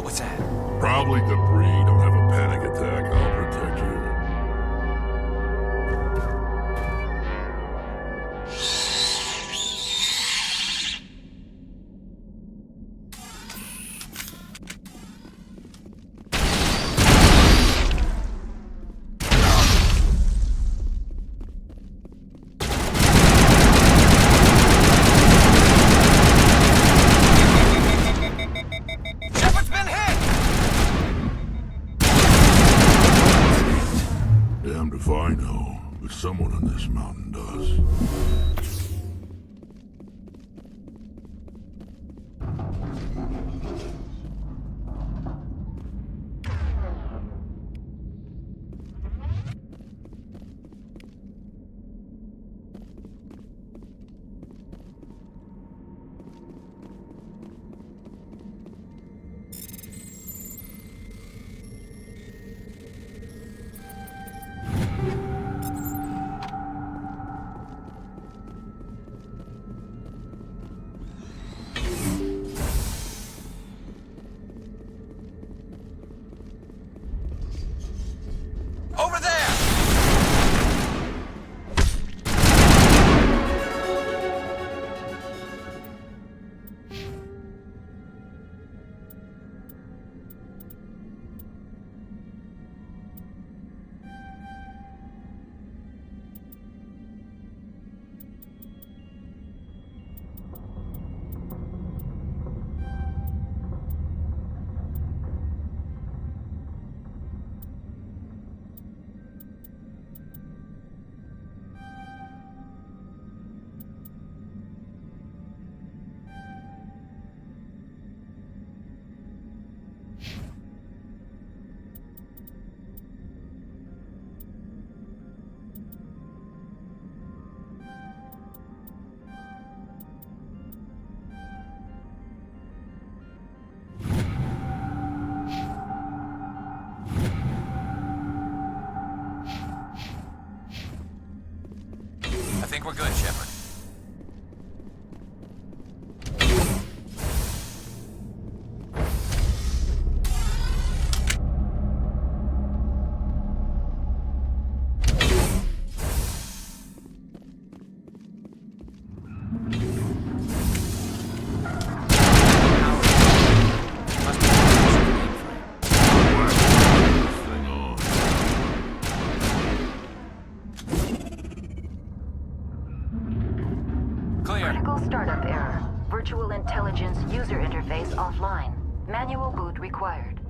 was that? Probably debris. Don't have a panic attack. I'll protect you. Shepard's been hit! Damned if I know, but someone on this mountain does. Over there! I think we're good, Shepard. Must be This thing on. clear. Critical startup error. Virtual intelligence user interface offline. Manual boot required.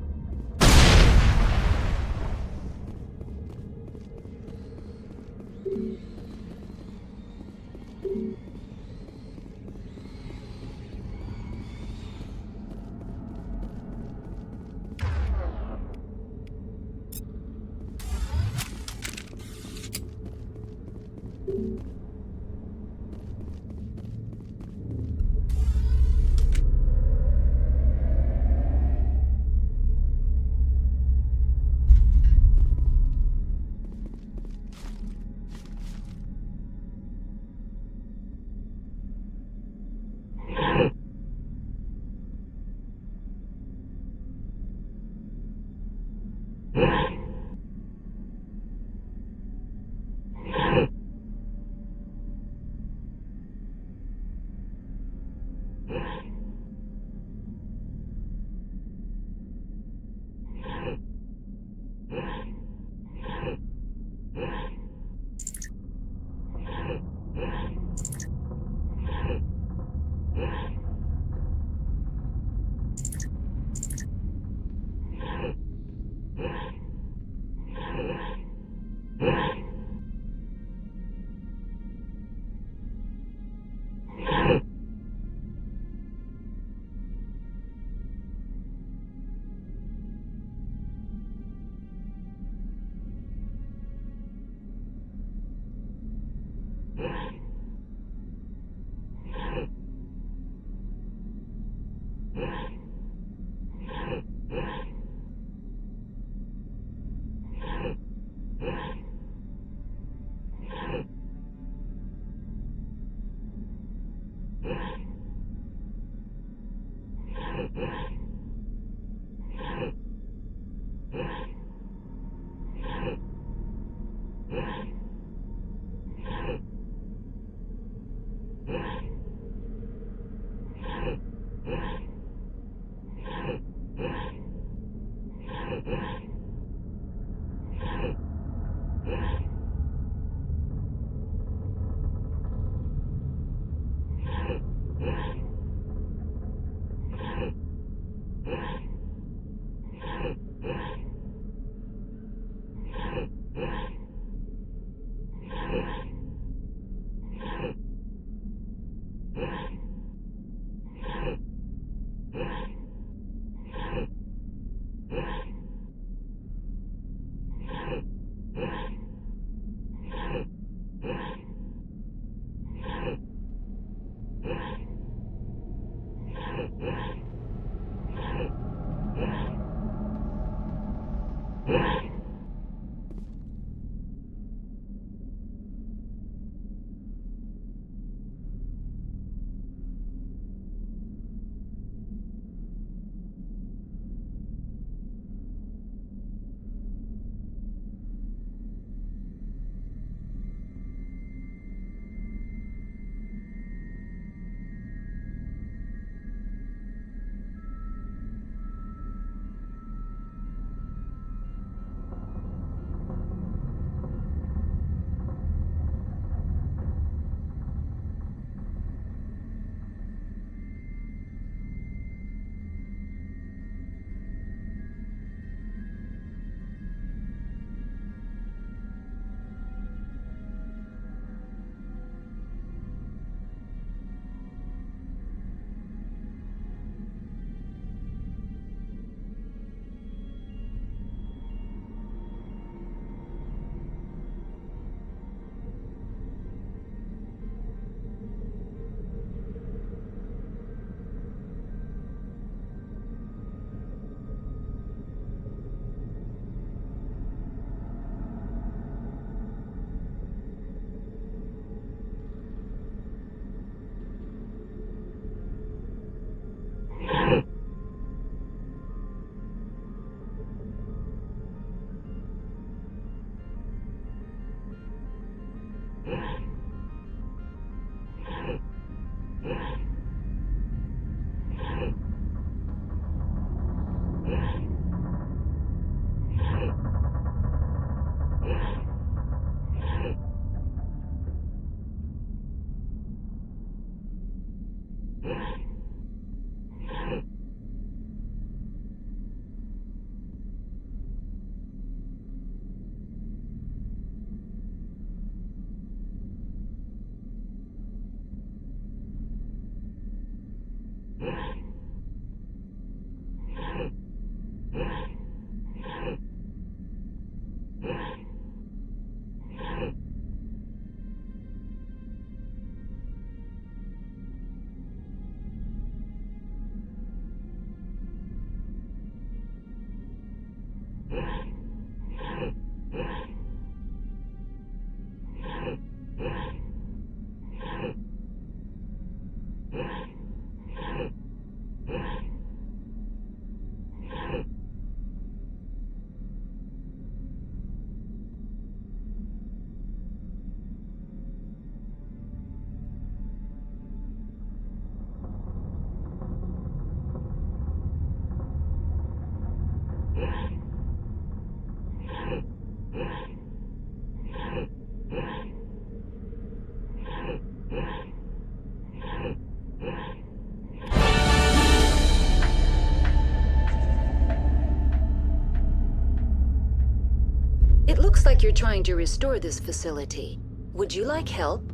It looks like you're trying to restore this facility. Would you like help?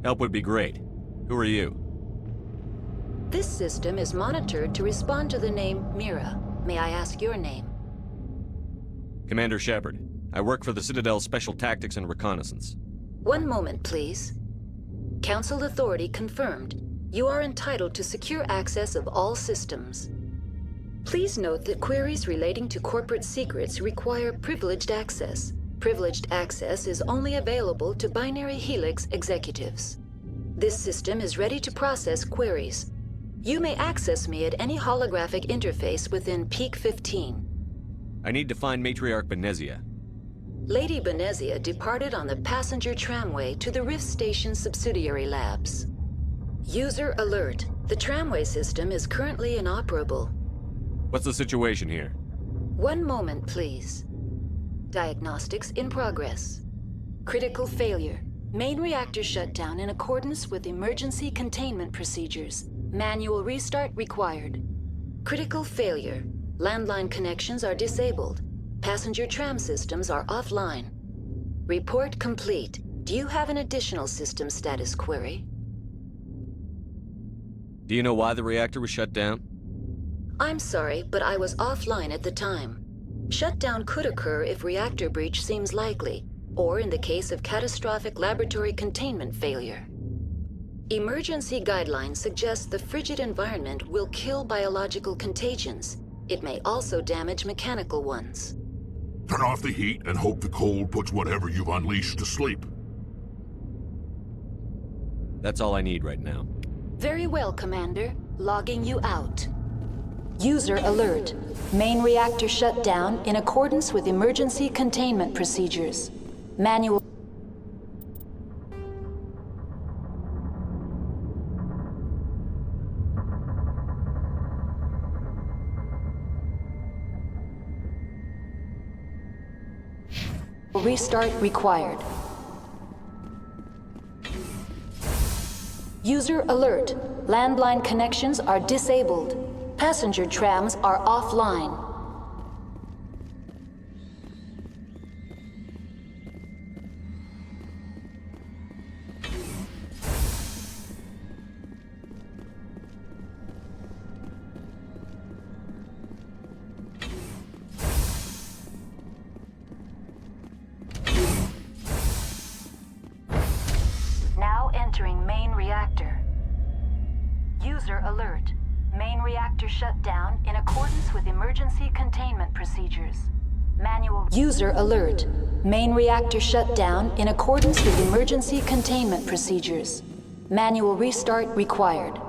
Help would be great. Who are you? This system is monitored to respond to the name Mira. May I ask your name? Commander Shepard. I work for the Citadel's Special Tactics and Reconnaissance. One moment, please. Council authority confirmed. You are entitled to secure access of all systems. Please note that queries relating to corporate secrets require privileged access. Privileged access is only available to Binary Helix executives. This system is ready to process queries. You may access me at any holographic interface within Peak 15. I need to find Matriarch Benezia. Lady Benezia departed on the passenger tramway to the Rift Station subsidiary labs. User alert. The tramway system is currently inoperable. What's the situation here? One moment, please. Diagnostics in progress. Critical failure. Main reactor shutdown in accordance with emergency containment procedures. Manual restart required. Critical failure. Landline connections are disabled. Passenger tram systems are offline. Report complete. Do you have an additional system status query? Do you know why the reactor was shut down? I'm sorry, but I was offline at the time. Shutdown could occur if reactor breach seems likely, or in the case of catastrophic laboratory containment failure. Emergency guidelines suggest the frigid environment will kill biological contagions. It may also damage mechanical ones. Turn off the heat and hope the cold puts whatever you've unleashed to sleep. That's all I need right now. Very well, Commander. Logging you out. User alert. Main reactor shut down in accordance with emergency containment procedures. Manual. Restart required. User alert. Landline connections are disabled. Passenger trams are offline. Now entering main reactor. User alert. Main reactor shut down in accordance with emergency containment procedures. Manual. User alert. Main reactor shut down in accordance with emergency containment procedures. Manual restart required.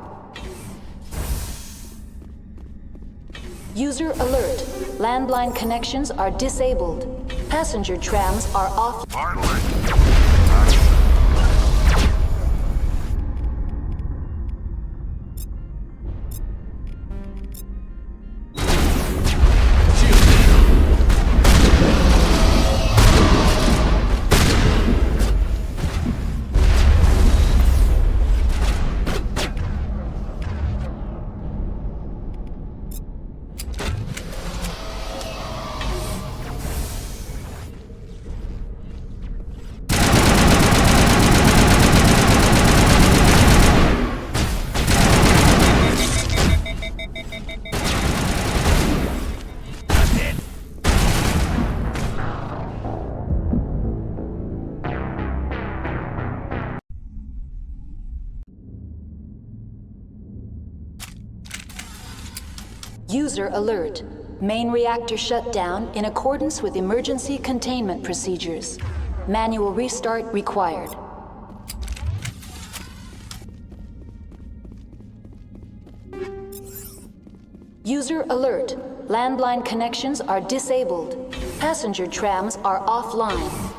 User alert. Landline connections are disabled. Passenger trams are off. Finally! User alert. Main reactor shut down in accordance with emergency containment procedures. Manual restart required. User alert. Landline connections are disabled. Passenger trams are offline.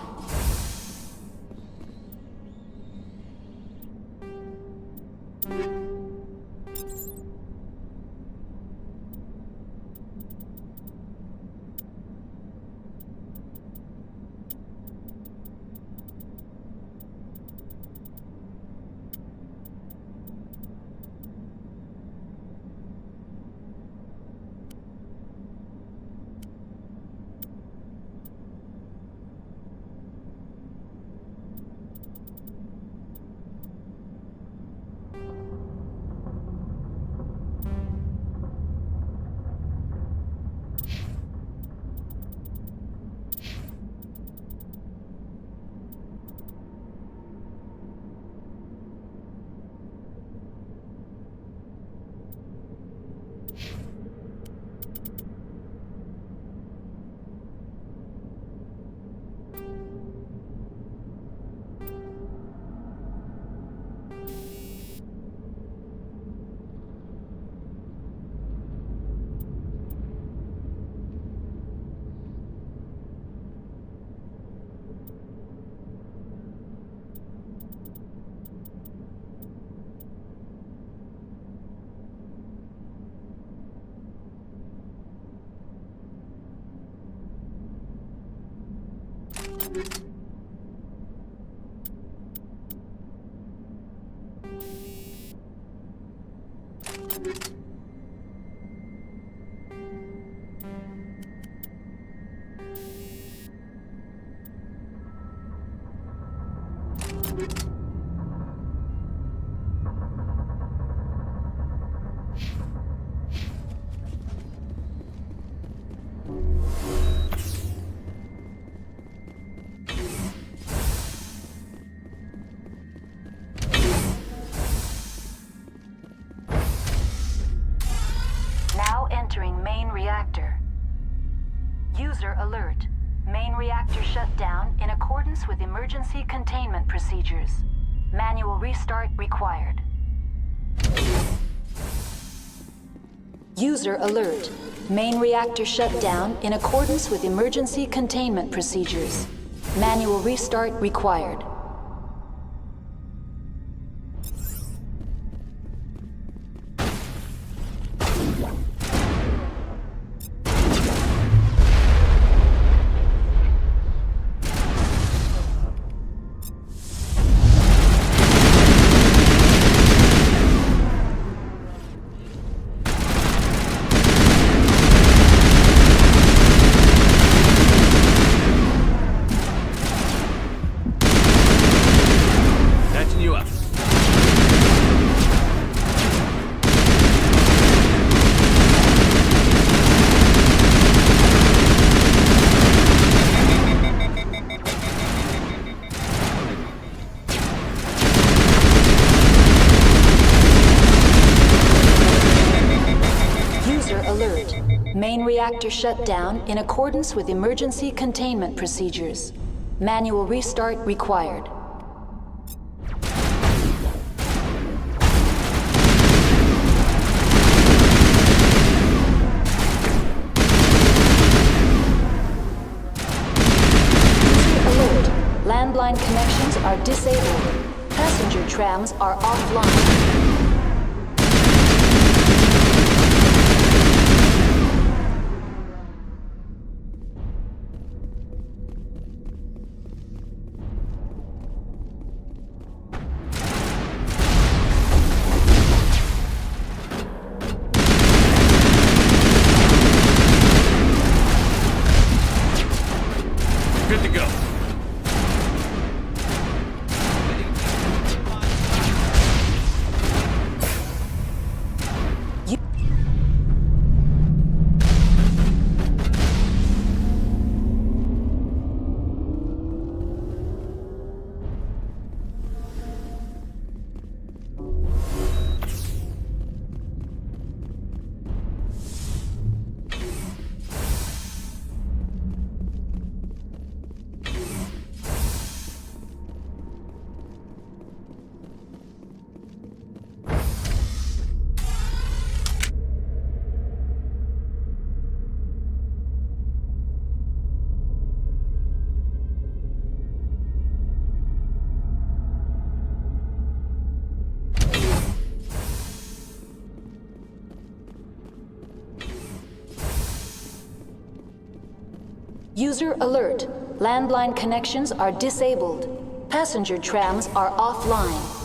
Now entering main reactor. User alert. Main reactor shut down in accordance with emergency containment procedures. Manual restart required. User alert. Main reactor shut down in accordance with emergency containment procedures. Manual restart required. Catching you up. User alert. Main reactor shut down in accordance with emergency containment procedures. Manual restart required. User alert. Landline connections are disabled. Passenger trams are offline. Good to go. User alert. Landline connections are disabled. Passenger trams are offline.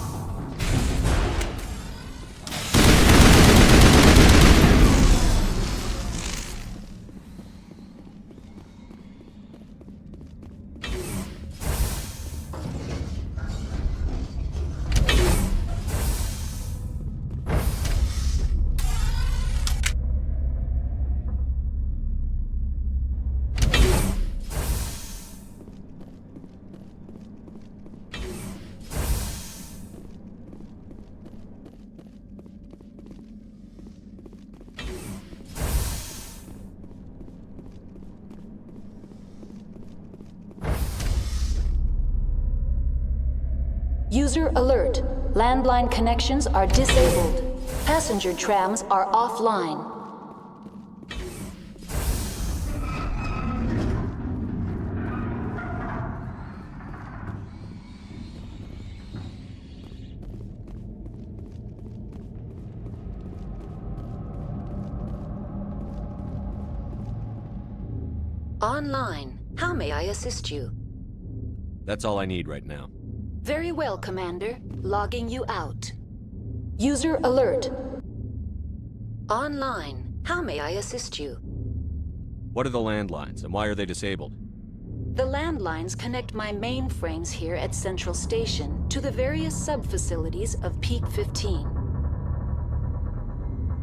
User alert. Landline connections are disabled. Passenger trams are offline. Online. How may I assist you? That's all I need right now. Very well, Commander. Logging you out. User alert. Online. How may I assist you? What are the landlines, and why are they disabled? The landlines connect my mainframes here at Central Station to the various sub-facilities of Peak 15.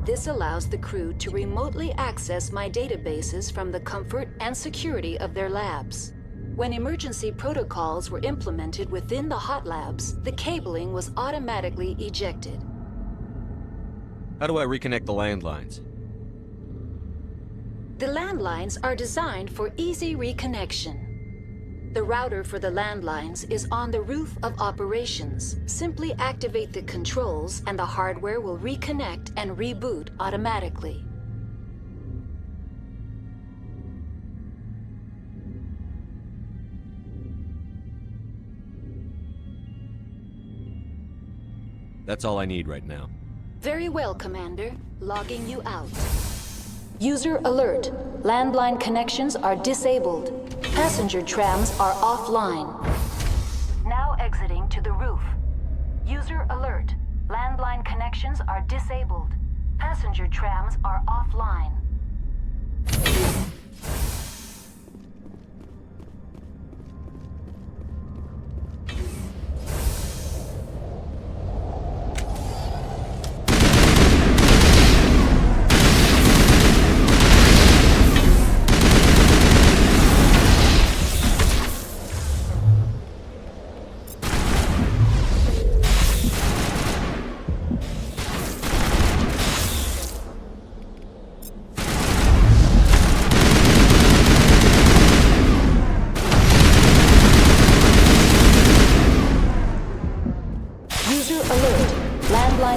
This allows the crew to remotely access my databases from the comfort and security of their labs. When emergency protocols were implemented within the hot labs, the cabling was automatically ejected. How do I reconnect the landlines? The landlines are designed for easy reconnection. The router for the landlines is on the roof of operations. Simply activate the controls and the hardware will reconnect and reboot automatically. That's all I need right now. Very well, Commander. Logging you out. User alert. Landline connections are disabled. Passenger trams are offline. Now exiting to the roof. User alert. Landline connections are disabled. Passenger trams are offline.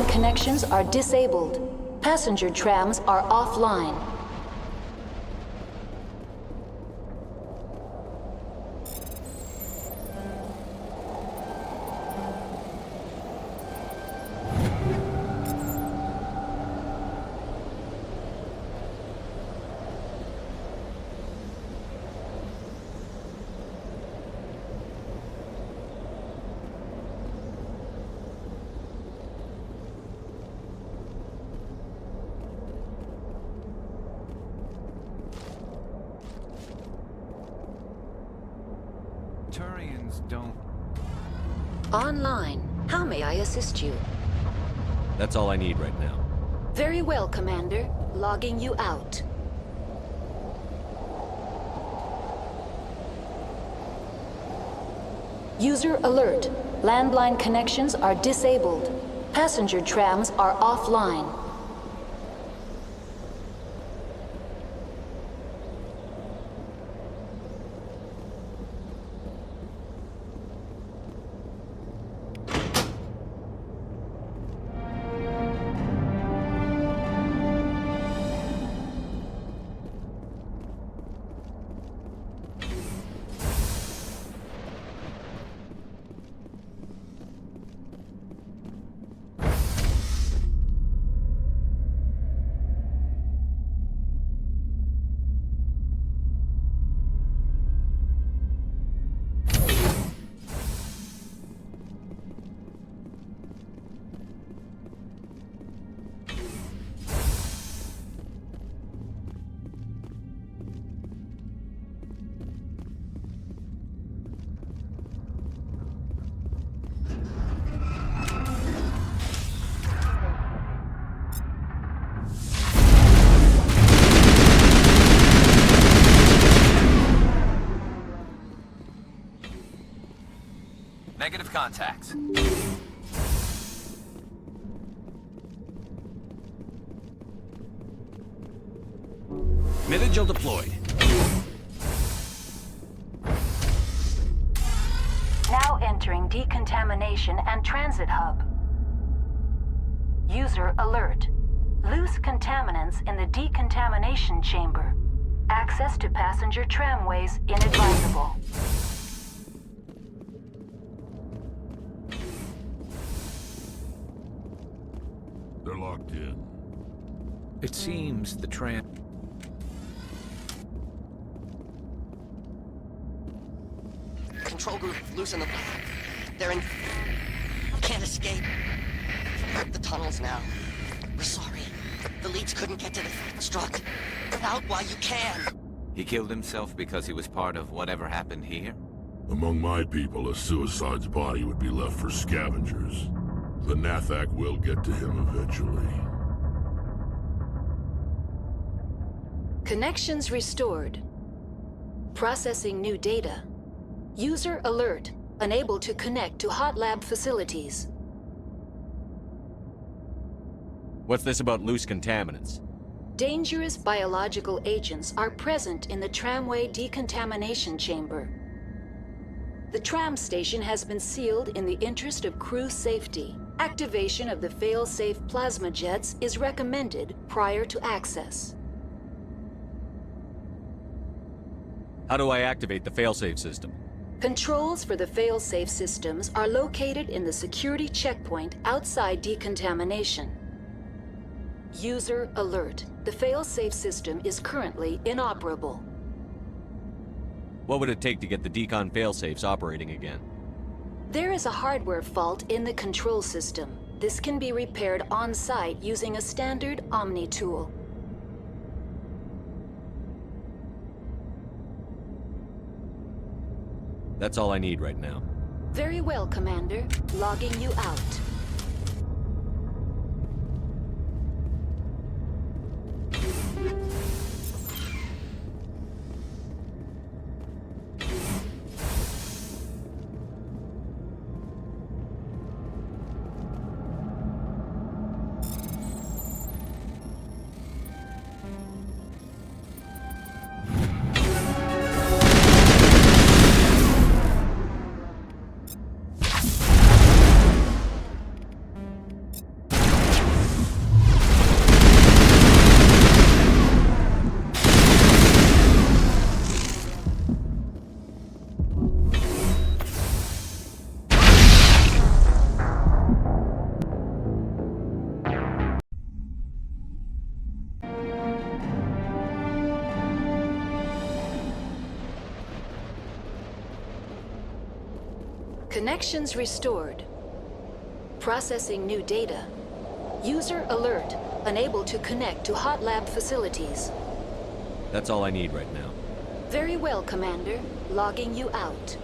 Connections are disabled. Passenger trams are offline. Turians don't... Online. How may I assist you? That's all I need right now. Very well, Commander. Logging you out. User alert. Landline connections are disabled. Passenger trams are offline. contacts. Mid-Vigil deployed. Now entering decontamination and transit hub. User alert. Loose contaminants in the decontamination chamber. Access to passenger tramways inadvisable. They're locked in. It seems the Control group, loosen them. They're in... Can't escape. The tunnels now. We're sorry. The leads couldn't get to the struck. Out while you can. He killed himself because he was part of whatever happened here? Among my people, a suicide's body would be left for scavengers. The Nathak will get to him eventually. Connections restored. Processing new data. User alert. Unable to connect to hot lab facilities. What's this about loose contaminants? Dangerous biological agents are present in the tramway decontamination chamber. The tram station has been sealed in the interest of crew safety. Activation of the fail-safe plasma jets is recommended prior to access. How do I activate the failsafe system? Controls for the fail-safe systems are located in the security checkpoint outside decontamination. User alert. The fail-safe system is currently inoperable. What would it take to get the decon failsafes operating again? There is a hardware fault in the control system. This can be repaired on-site using a standard Omni tool. That's all I need right now. Very well, Commander. Logging you out. Connections restored. Processing new data. User alert. Unable to connect to hot lab facilities. That's all I need right now. Very well, Commander. Logging you out.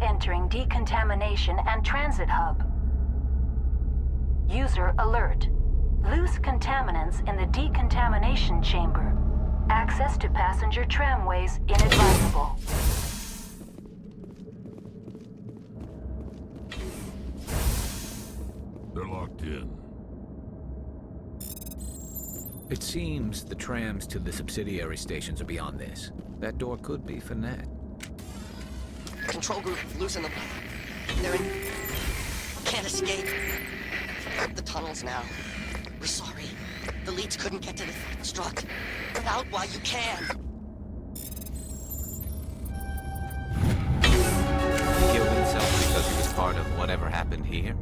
Entering decontamination and transit hub. User alert. Loose contaminants in the decontamination chamber. Access to passenger tramways inadvisable. They're locked in. It seems the trams to the subsidiary stations are beyond this. That door could be for Nat. Control group, losing them. They're in... Can't escape. The tunnels now. We're sorry. The leads couldn't get to the struct. Get out while you can. He killed himself because he was part of whatever happened here?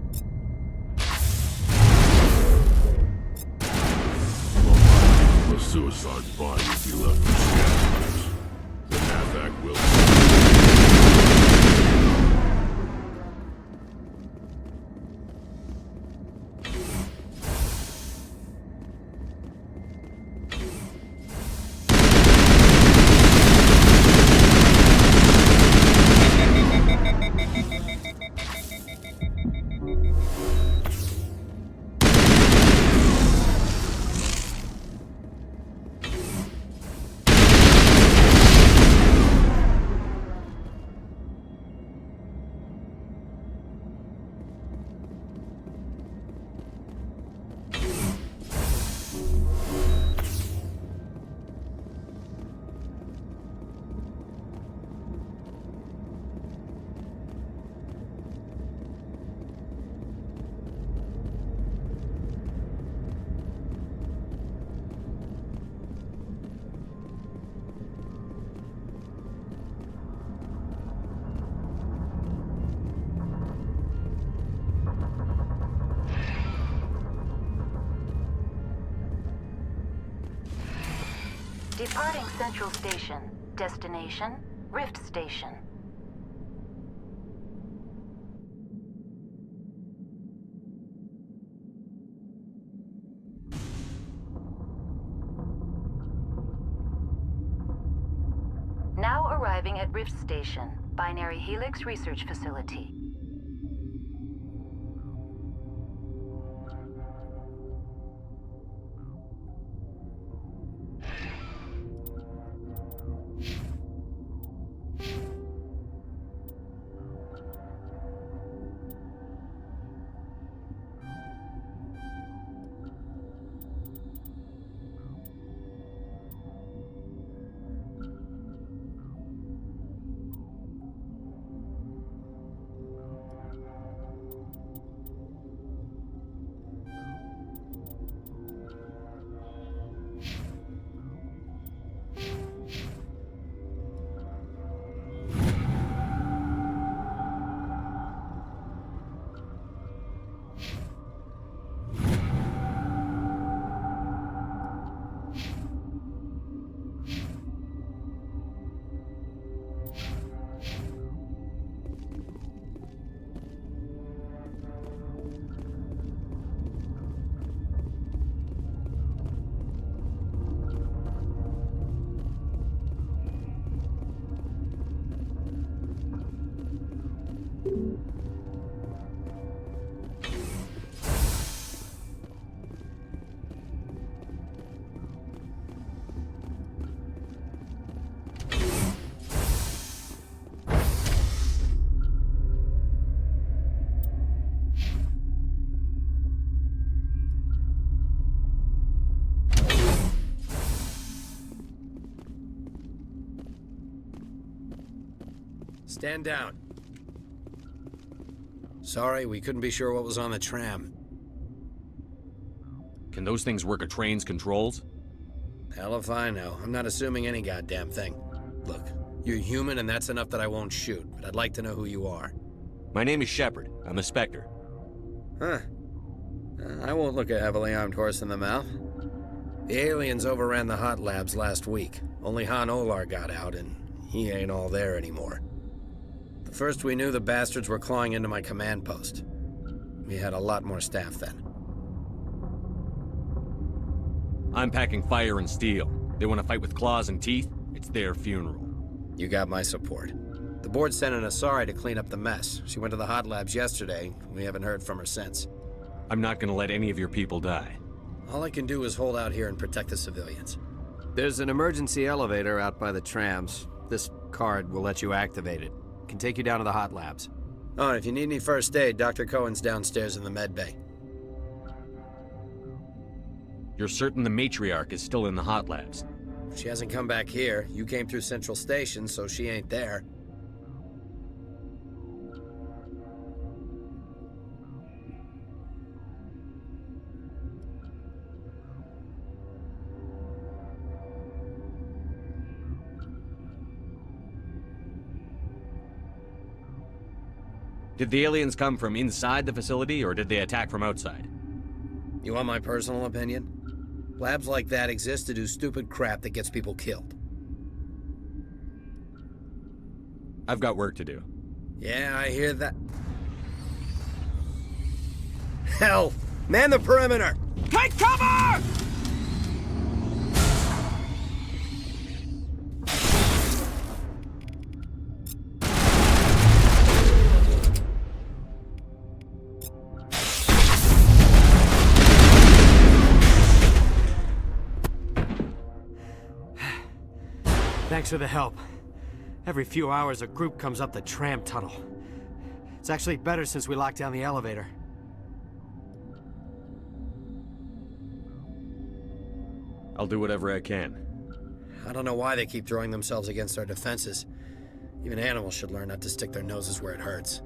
The suicide's body would be left for scavengers. The Nathak will... Departing Central Station. Destination, Rift Station. Now arriving at Rift Station, Binary Helix Research Facility. Stand down. Sorry, we couldn't be sure what was on the tram. Can those things work a train's controls? Hell if I know. I'm not assuming any goddamn thing. Look, you're human and that's enough that I won't shoot, but I'd like to know who you are. My name is Shepard. I'm a Spectre. Huh. I won't look a heavily armed horse in the mouth. The aliens overran the hot labs last week. Only Han Olar got out, and he ain't all there anymore. The first we knew, the bastards were clawing into my command post. We had a lot more staff then. I'm packing fire and steel. They want to fight with claws and teeth? It's their funeral. You got my support. The board sent an Asari to clean up the mess. She went to the hot labs yesterday. We haven't heard from her since. I'm not gonna let any of your people die. All I can do is hold out here and protect the civilians. There's an emergency elevator out by the trams. This card will let you activate it. Can take you down to the hot labs. Oh, and if you need any first aid, Dr. Cohen's downstairs in the med bay. You're certain the matriarch is still in the hot labs? She hasn't come back here. You came through Central Station, so she ain't there. Did the aliens come from inside the facility, or did they attack from outside? You want my personal opinion? Labs like that exist to do stupid crap that gets people killed. I've got work to do. Yeah, I hear that. Hell! Man the perimeter! Take cover! Thanks for the help. Every few hours, a group comes up the tram tunnel. It's actually better since we locked down the elevator. I'll do whatever I can. I don't know why they keep throwing themselves against our defenses. Even animals should learn not to stick their noses where it hurts.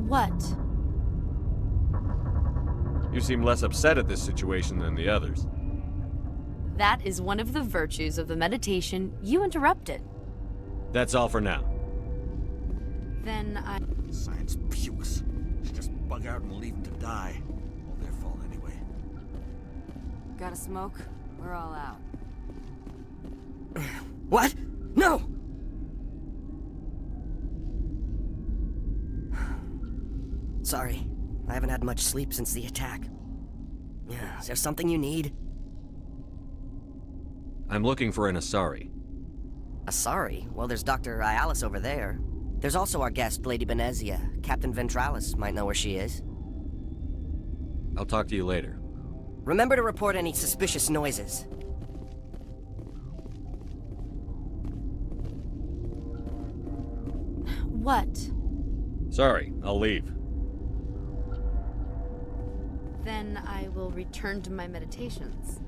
What? You seem less upset at this situation than the others. That is one of the virtues of the meditation you interrupted. That's all for now. Then I... Science pukes. Should just bug out and leave them to die. All their fault anyway. Got a smoke? We're all out. What? No! Sorry, I haven't had much sleep since the attack. Is there something you need? I'm looking for an Asari. Asari? Well, there's Dr. Ialis over there. There's also our guest, Lady Benezia. Captain Ventralis might know where she is. I'll talk to you later. Remember to report any suspicious noises. What? Sorry, I'll leave. Then I will return to my meditations.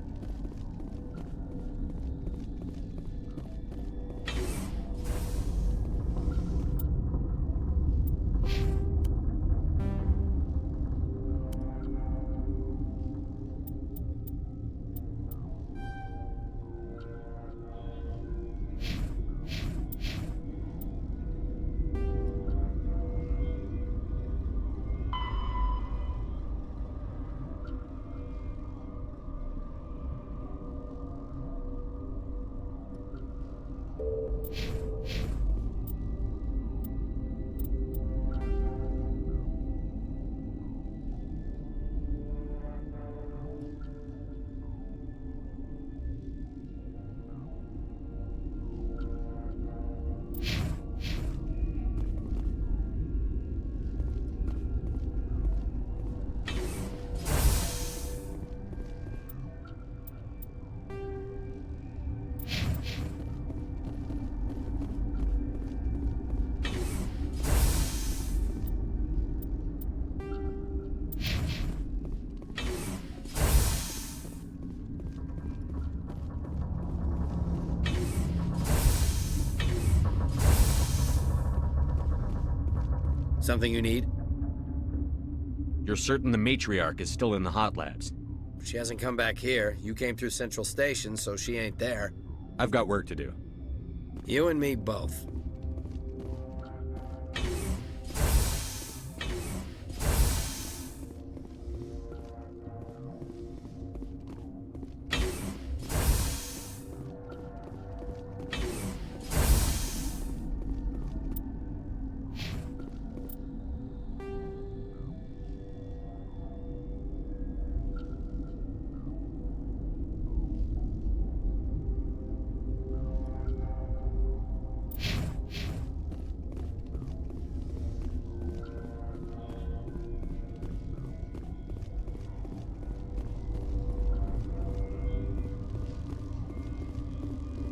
Something you need? You're certain the matriarch is still in the hot labs? She hasn't come back here. You came through Central Station, so she ain't there. I've got work to do. You and me both.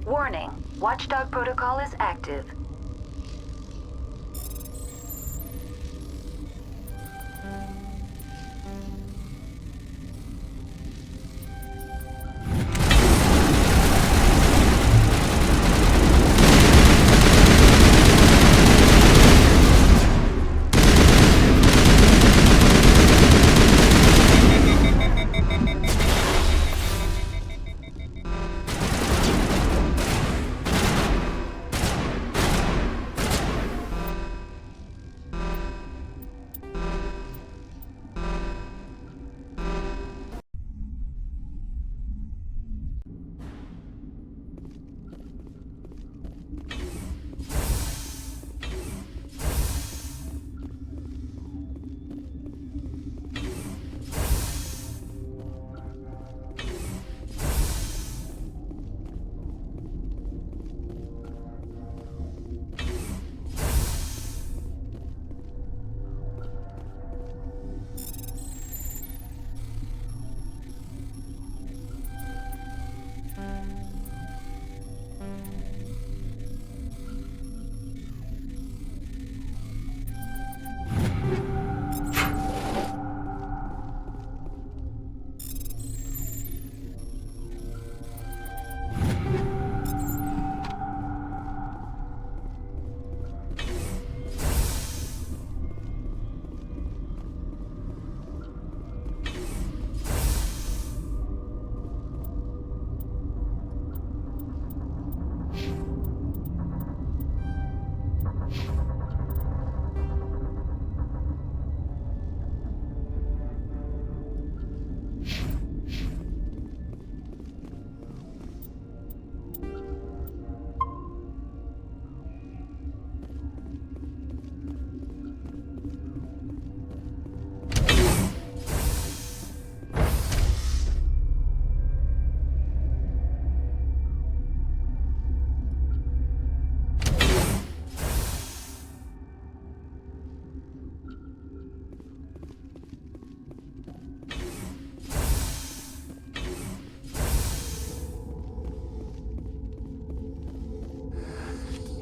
Warning, Watchdog protocol is active.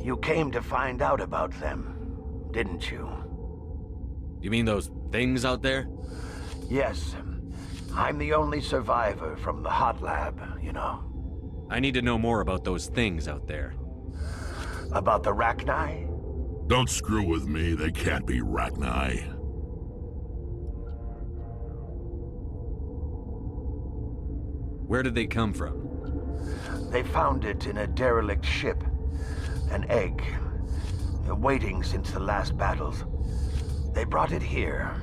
You came to find out about them, didn't you? You mean those things out there? Yes. I'm the only survivor from the hot lab, you know. I need to know more about those things out there. About the Rachni? Don't screw with me, they can't be Rachni. Where did they come from? They found it in a derelict ship. An egg. Waiting since the last battles. They brought it here.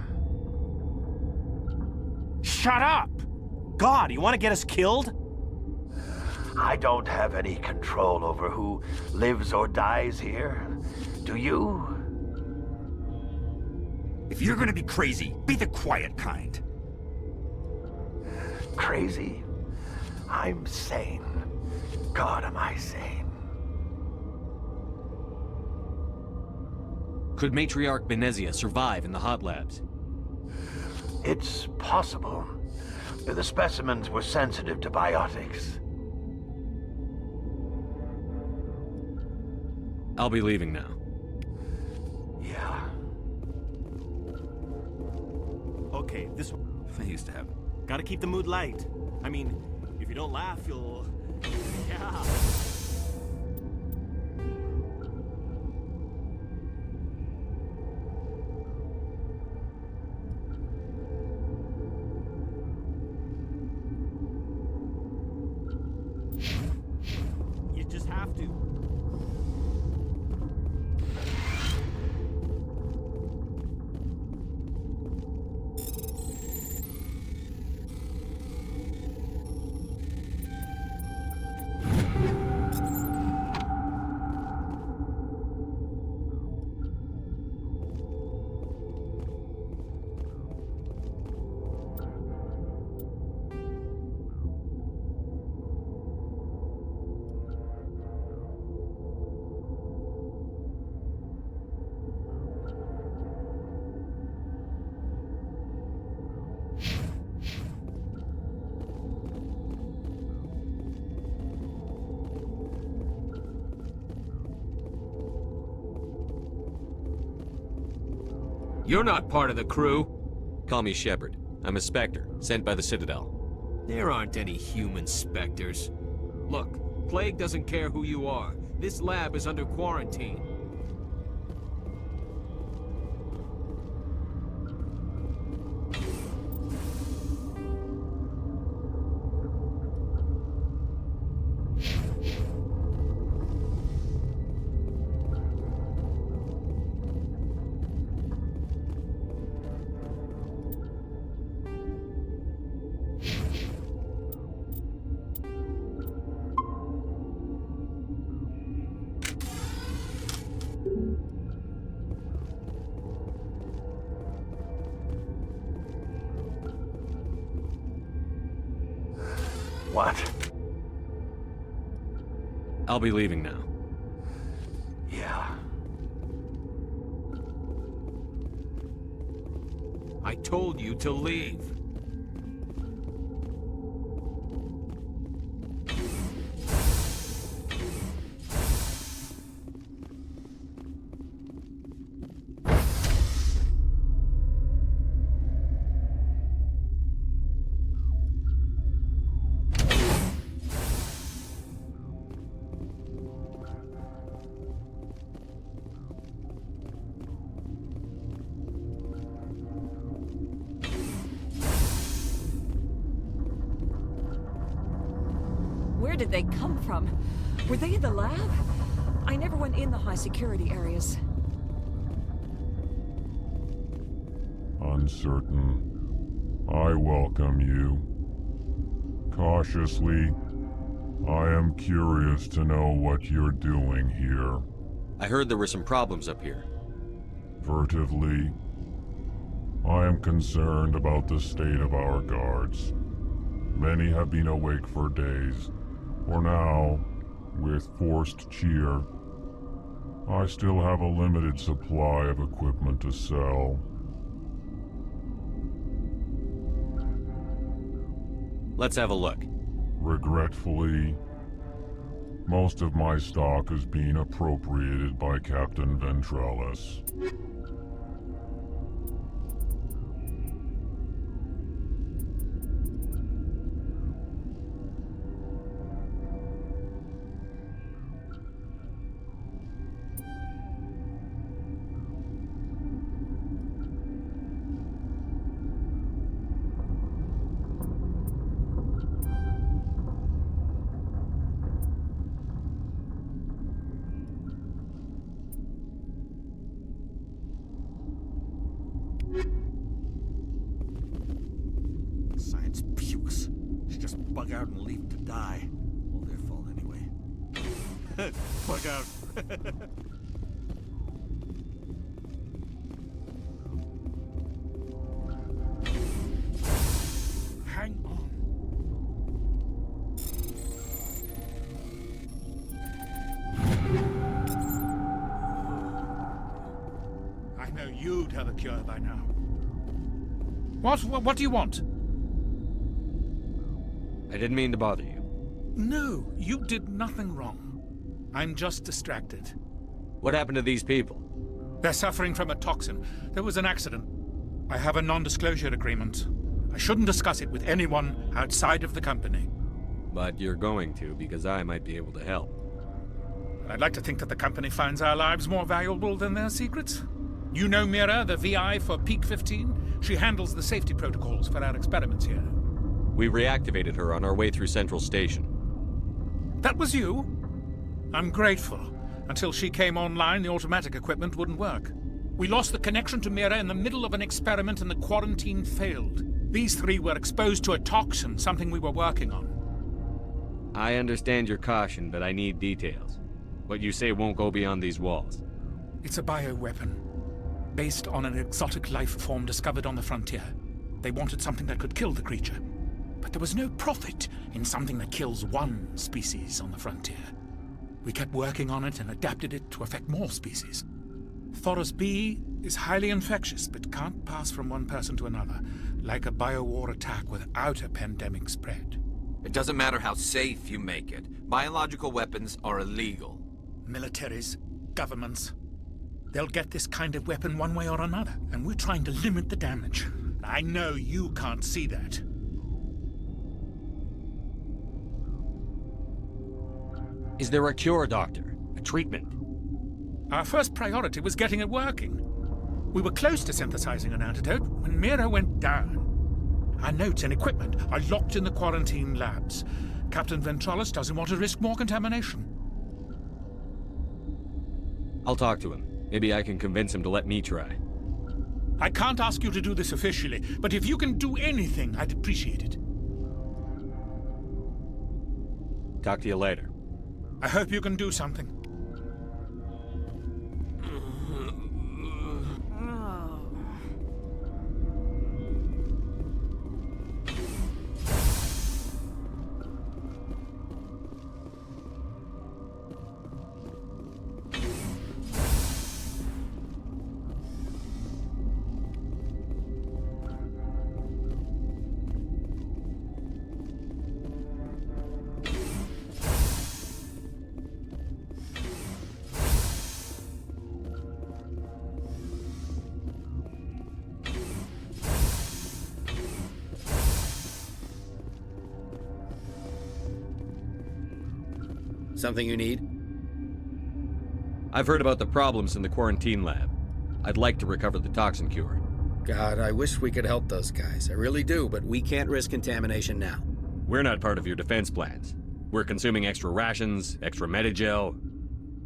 Shut up! God, you want to get us killed? I don't have any control over who lives or dies here. Do you? If you're gonna be crazy, be the quiet kind. Crazy? I'm sane. God, am I sane. Could Matriarch Benezia survive in the hot labs? It's possible. The specimens were sensitive to biotics. I'll be leaving now. Yeah. Okay, this one I used to have. Gotta keep the mood light. I mean, if you don't laugh, you'll... Yeah. You just have to. You're not part of the crew. Call me Shepard. I'm a Spectre, sent by the Citadel. There aren't any human specters. Look, Plague doesn't care who you are. This lab is under quarantine. What? I'll be leaving now. Yeah. I told you to leave. Where did they come from? Were they in the lab? I never went in the high security areas. Uncertain. I welcome you. Cautiously, I am curious to know what you're doing here. I heard there were some problems up here. Furtively, I am concerned about the state of our guards. Many have been awake for days. For now, with forced cheer, I still have a limited supply of equipment to sell. Let's have a look. Regretfully, most of my stock is being appropriated by Captain Ventrellis. Science pukes. Should just bug out and leave to die. All their fault anyway. Bug out. Hang on. I know you'd have a cure by now. What do you want? I didn't mean to bother you. No, you did nothing wrong. I'm just distracted. What happened to these people? They're suffering from a toxin. There was an accident. I have a non-disclosure agreement. I shouldn't discuss it with anyone outside of the company. But you're going to, because I might be able to help. I'd like to think that the company finds our lives more valuable than their secrets. You know Mira, the VI for Peak 15? She handles the safety protocols for our experiments here. We reactivated her on our way through Central Station. That was you? I'm grateful. Until she came online, the automatic equipment wouldn't work. We lost the connection to Mira in the middle of an experiment and the quarantine failed. These three were exposed to a toxin, something we were working on. I understand your caution, but I need details. What you say won't go beyond these walls. It's a bioweapon, based on an exotic life form discovered on the frontier. They wanted something that could kill the creature. But there was no profit in something that kills one species on the frontier. We kept working on it and adapted it to affect more species. Thoros B is highly infectious, but can't pass from one person to another, like a biowar attack without a pandemic spread. It doesn't matter how safe you make it. Biological weapons are illegal. Militaries, governments, They'll get this kind of weapon one way or another, and we're trying to limit the damage. I know you can't see that. Is there a cure, Doctor? A treatment? Our first priority was getting it working. We were close to synthesizing an antidote when Mira went down. Our notes and equipment are locked in the quarantine labs. Captain Ventralis doesn't want to risk more contamination. I'll talk to him. Maybe I can convince him to let me try. I can't ask you to do this officially, but if you can do anything, I'd appreciate it. Talk to you later. I hope you can do something. Something you need? I've heard about the problems in the quarantine lab. I'd like to recover the toxin cure. God, I wish we could help those guys. I really do, but we can't risk contamination now. We're not part of your defense plans. We're consuming extra rations, extra Medigel.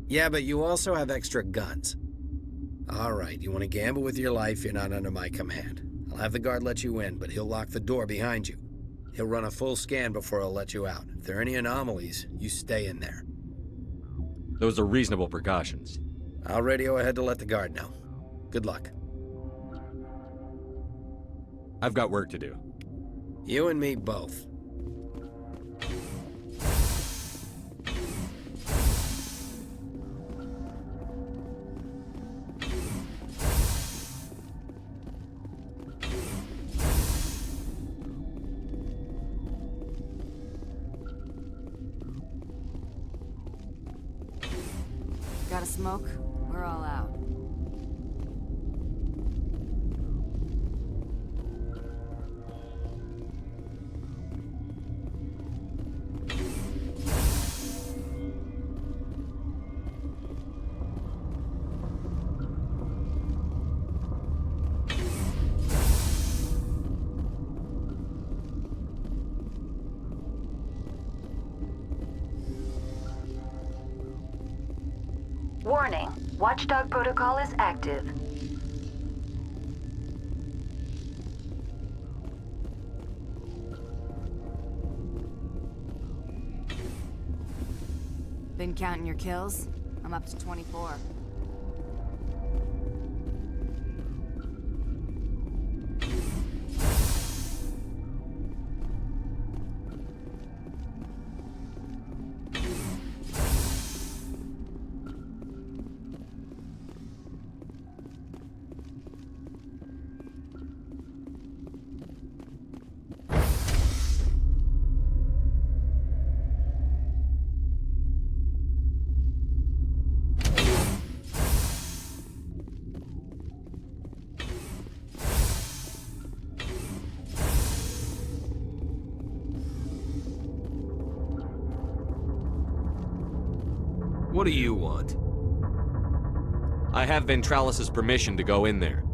Yeah, but you also have extra guns. All right, you want to gamble with your life, you're not under my command. I'll have the guard let you in, but he'll lock the door behind you. He'll run a full scan before he'll let you out. If there are any anomalies, you stay in there. Those are reasonable precautions. I'll radio ahead to let the guard know. Good luck. I've got work to do. You and me both. Got a smoke? We're all out. Warning, Watchdog protocol is active. Been counting your kills? I'm up to 24. What do you want? I have Ventralis' permission to go in there.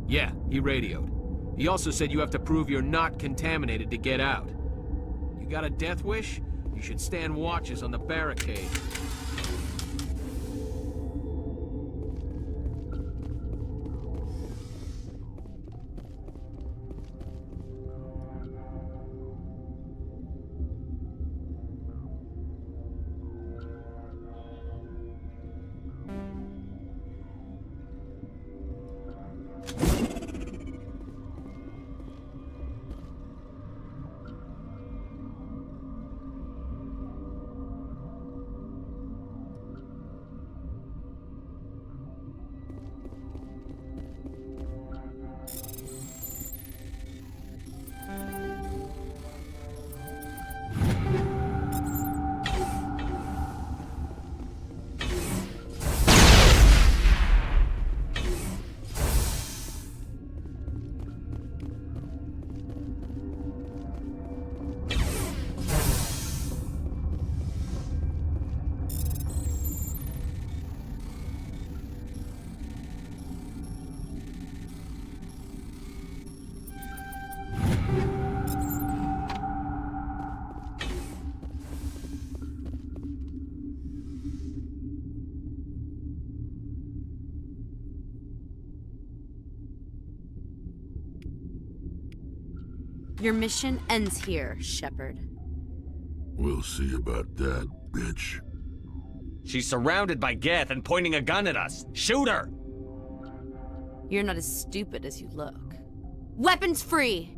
Yeah, he radioed. He also said you have to prove you're not contaminated to get out. You got a death wish? You should stand watches on the barricade. Your mission ends here, Shepard. We'll see about that, bitch. She's surrounded by Geth and pointing a gun at us. Shoot her! You're not as stupid as you look. Weapons free!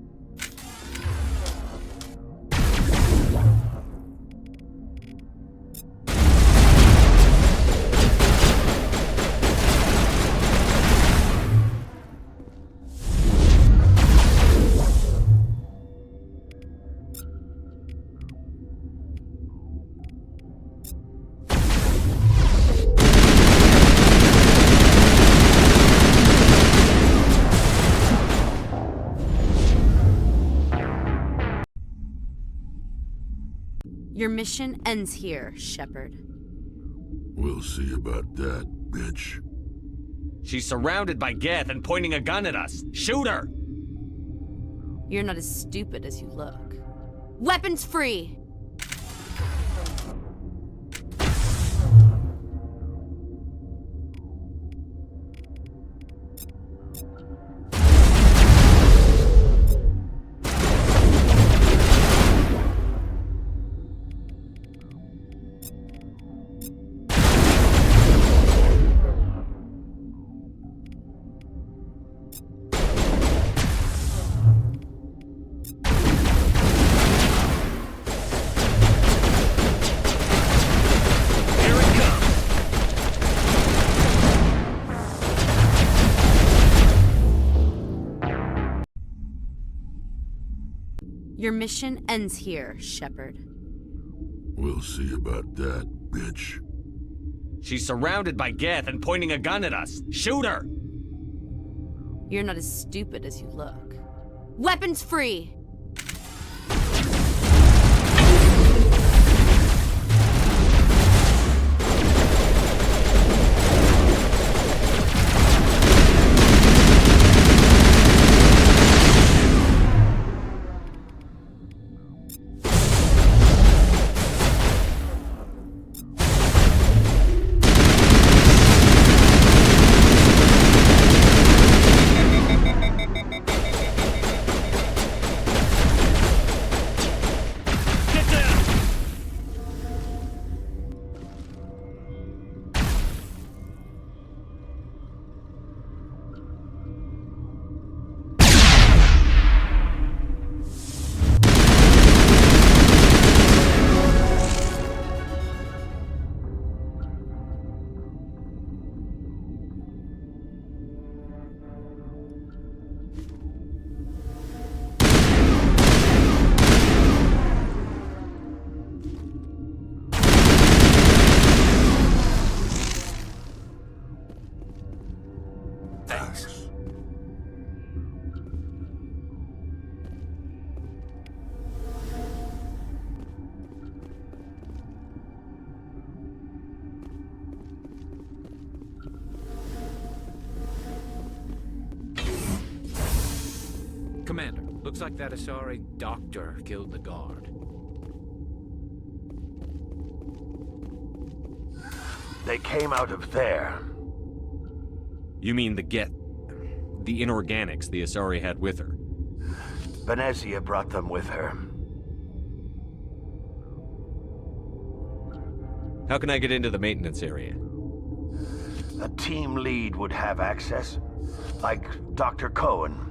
Your mission ends here, Shepard. We'll see about that, bitch. She's surrounded by Geth and pointing a gun at us. Shoot her! You're not as stupid as you look. Weapons free! Your mission ends here, Shepard. We'll see about that, bitch. She's surrounded by Geth and pointing a gun at us. Shoot her! You're not as stupid as you look. Weapons free! Thanks. Commander, looks like that Asari doctor killed the guard. They came out of there. You mean the Geth... the inorganics the Asari had with her? Venezia brought them with her. How can I get into the maintenance area? A team lead would have access. Like Dr. Cohen.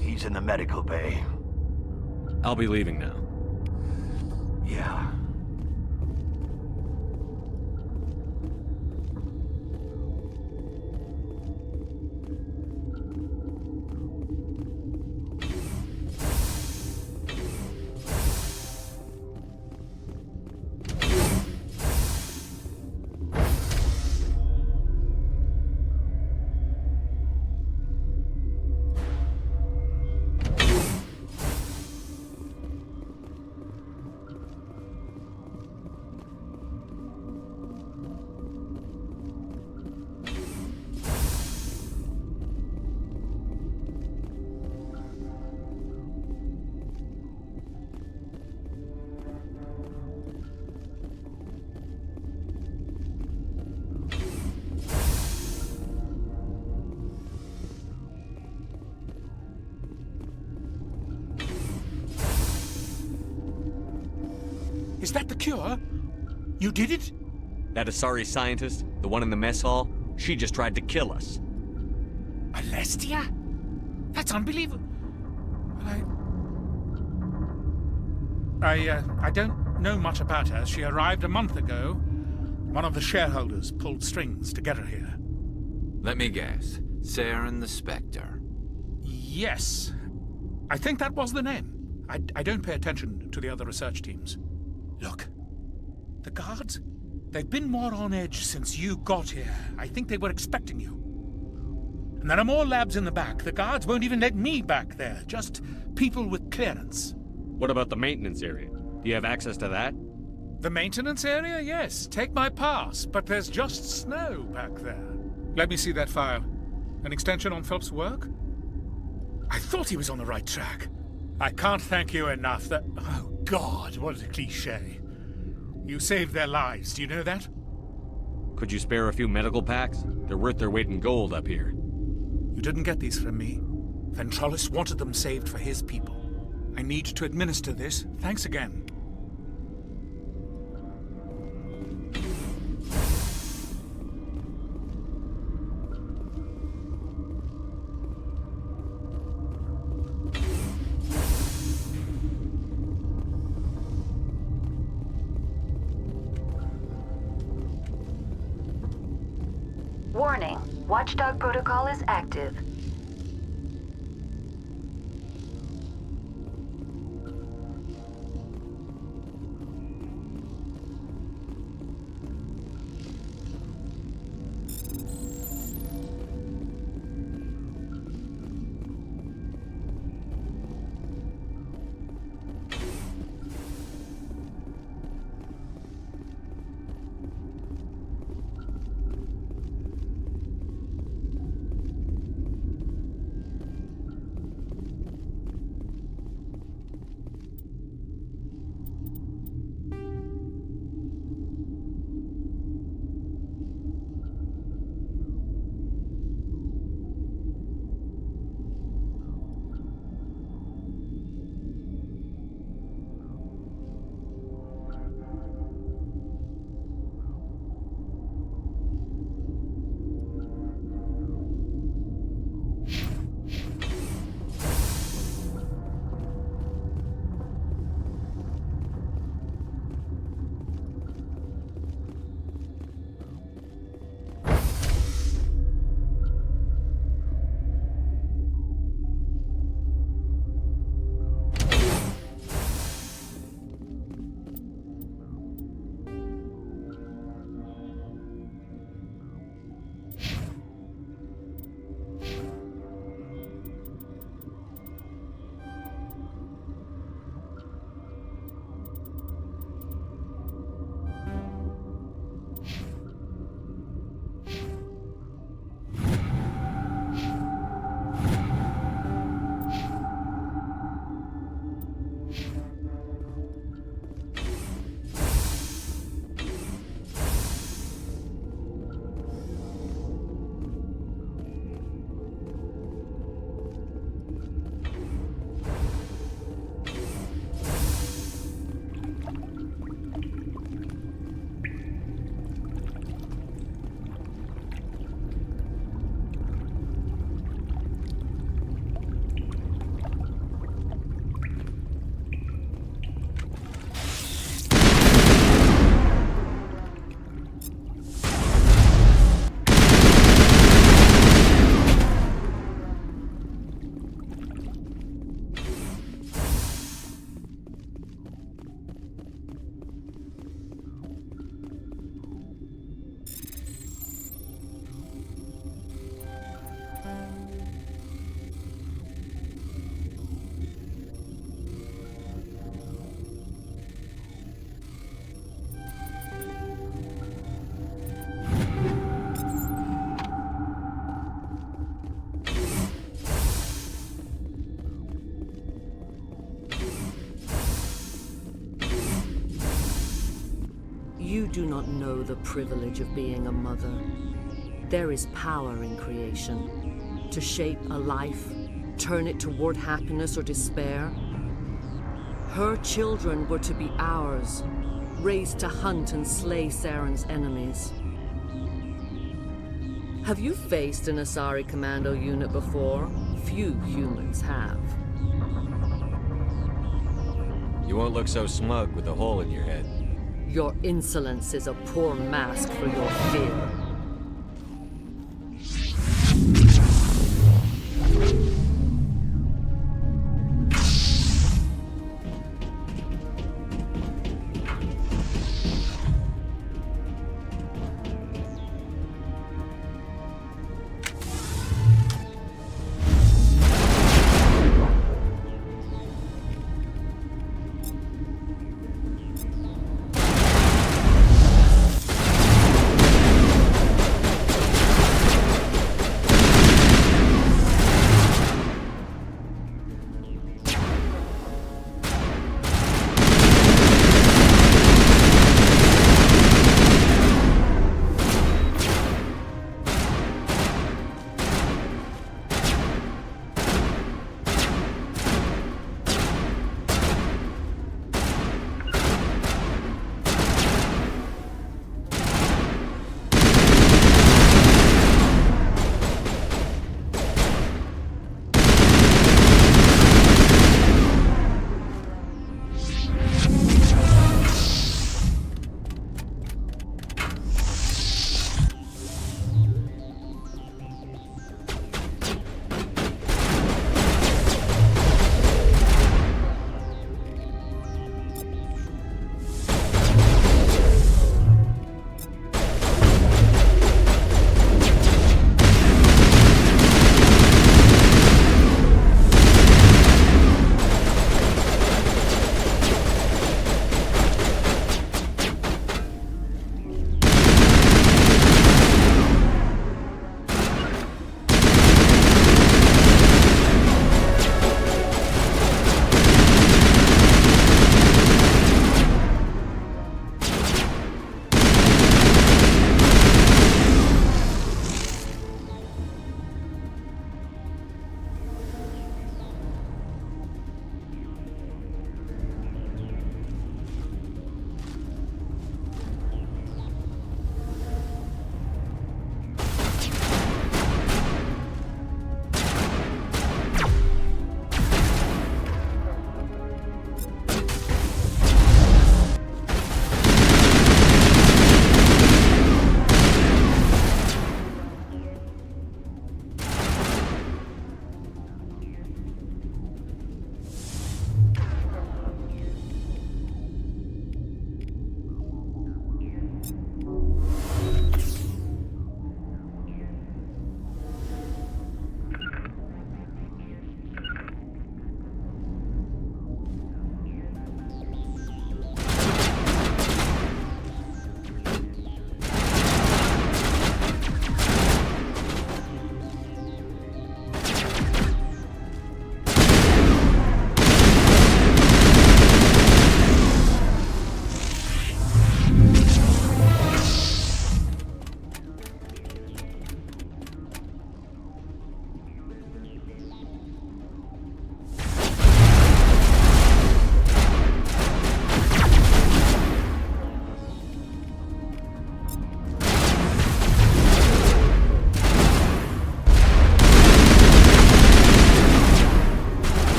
He's in the medical bay. I'll be leaving now. Yeah. Is that the cure? You did it? That Asari scientist, the one in the mess hall, she just tried to kill us. Alestia? That's unbelievable. I don't know much about her. She arrived a month ago. One of the shareholders pulled strings to get her here. Let me guess. Saren the Spectre. Yes. I think that was the name. I don't pay attention to the other research teams. Look, the guards, they've been more on edge since you got here. I think they were expecting you. And there are more labs in the back. The guards won't even let me back there. Just people with clearance. What about the maintenance area? Do you have access to that? The maintenance area? Yes. Take my pass. But there's just snow back there. Let me see that file. An extension on Phelps' work? I thought he was on the right track. I can't thank you enough. Oh, God, what a cliché. You saved their lives. Do you know that? Could you spare a few medical packs? They're worth their weight in gold up here. You didn't get these from me. Ventralis wanted them saved for his people. I need to administer this. Thanks again. Warning, Watchdog protocol is active. You do not know the privilege of being a mother. There is power in creation. To shape a life, turn it toward happiness or despair. Her children were to be ours, raised to hunt and slay Saren's enemies. Have you faced an Asari commando unit before? Few humans have. You won't look so smug with a hole in your head. Your insolence is a poor mask for your fear.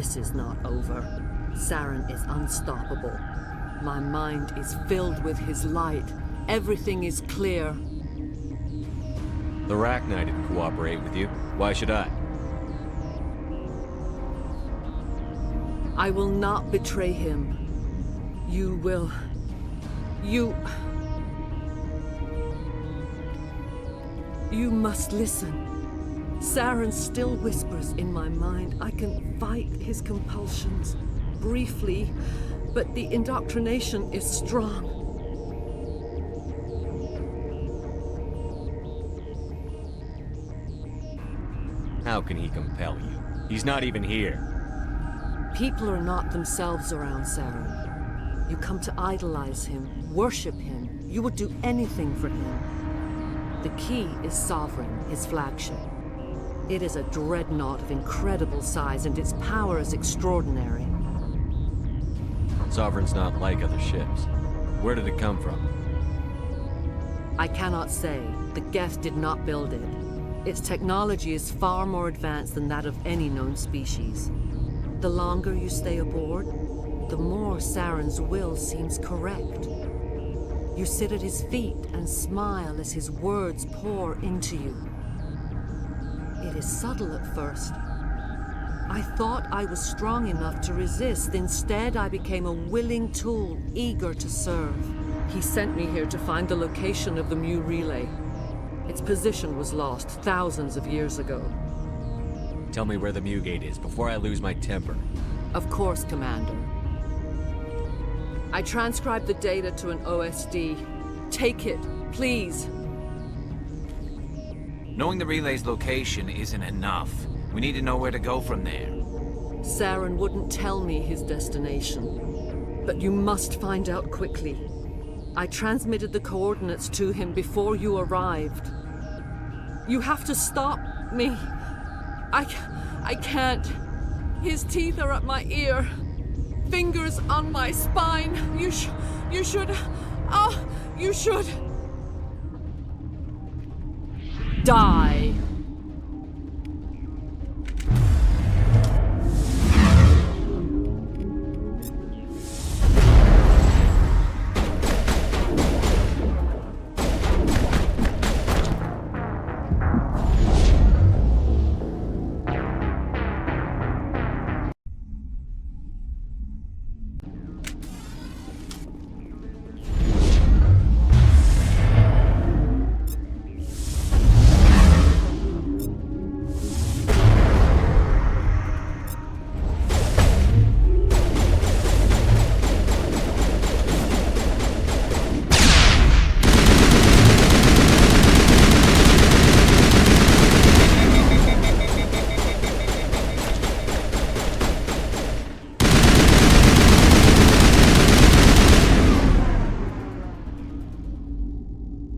This is not over. Saren is unstoppable. My mind is filled with his light. Everything is clear. The Rachni didn't cooperate with you. Why should I? I will not betray him. You will... You must listen. Saren still whispers in my mind. I can fight his compulsions, briefly, but the indoctrination is strong. How can he compel you? He's not even here. People are not themselves around Saren. You come to idolize him, worship him. You would do anything for him. The key is Sovereign, his flagship. It is a dreadnought of incredible size, and its power is extraordinary. Sovereign's not like other ships. Where did it come from? I cannot say. The Geth did not build it. Its technology is far more advanced than that of any known species. The longer you stay aboard, the more Saren's will seems correct. You sit at his feet and smile as his words pour into you. It is subtle at first. I thought I was strong enough to resist. Instead, I became a willing tool, eager to serve. He sent me here to find the location of the Mu relay. Its position was lost thousands of years ago. Tell me where the Mu gate is before I lose my temper. Of course, Commander. I transcribed the data to an OSD. Take it, please. Knowing the relay's location isn't enough. We need to know where to go from there. Saren wouldn't tell me his destination. But you must find out quickly. I transmitted the coordinates to him before you arrived. You have to stop me. I can't. His teeth are at my ear. Fingers on my spine. You should... Oh, you should... Die.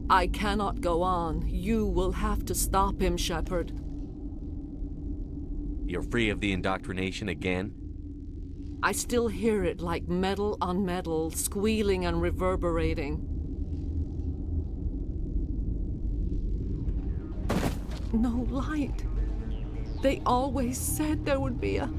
I cannot go on. You will have to stop him, Shepard. You're free of the indoctrination again? I still hear it like metal on metal, squealing and reverberating. No light. They always said there would be a...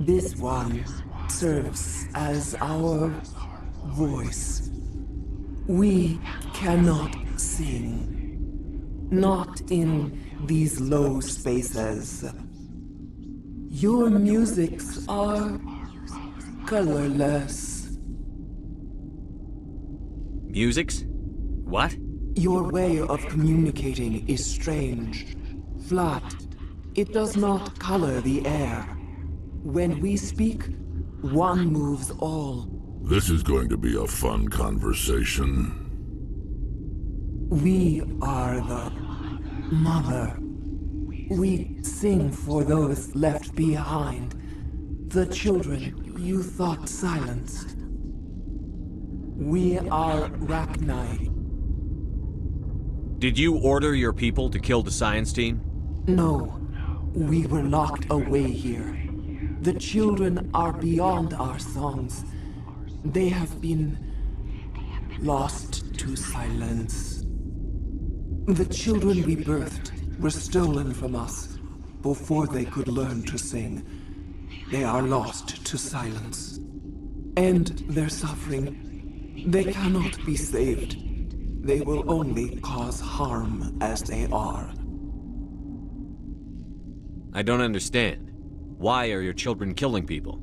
This one serves as our voice. We cannot sing. Not in these low spaces. Your musics are colorless. Musics? What? Your way of communicating is strange. Flat. It does not color the air. When we speak, one moves all. This is going to be a fun conversation. We are the mother. We sing for those left behind. The children you thought silenced. We are Rachni. Did you order your people to kill the science team? No. We were locked away here. The children are beyond our songs. They have been lost to silence. The children we birthed were stolen from us before they could learn to sing. They are lost to silence. And their suffering, they cannot be saved. They will only cause harm as they are. I don't understand. Why are your children killing people?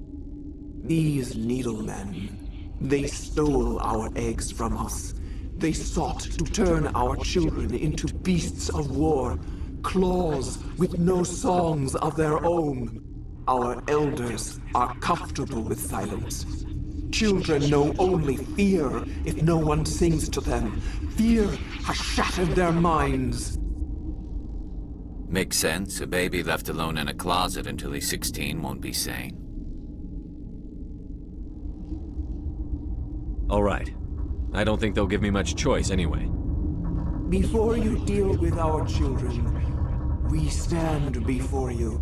These needlemen, they stole our eggs from us. They sought to turn our children into beasts of war, claws with no songs of their own. Our elders are comfortable with silence. Children know only fear if no one sings to them. Fear has shattered their minds. Makes sense. A baby left alone in a closet until he's 16 won't be sane. All right. I don't think they'll give me much choice anyway. Before you deal with our children, we stand before you.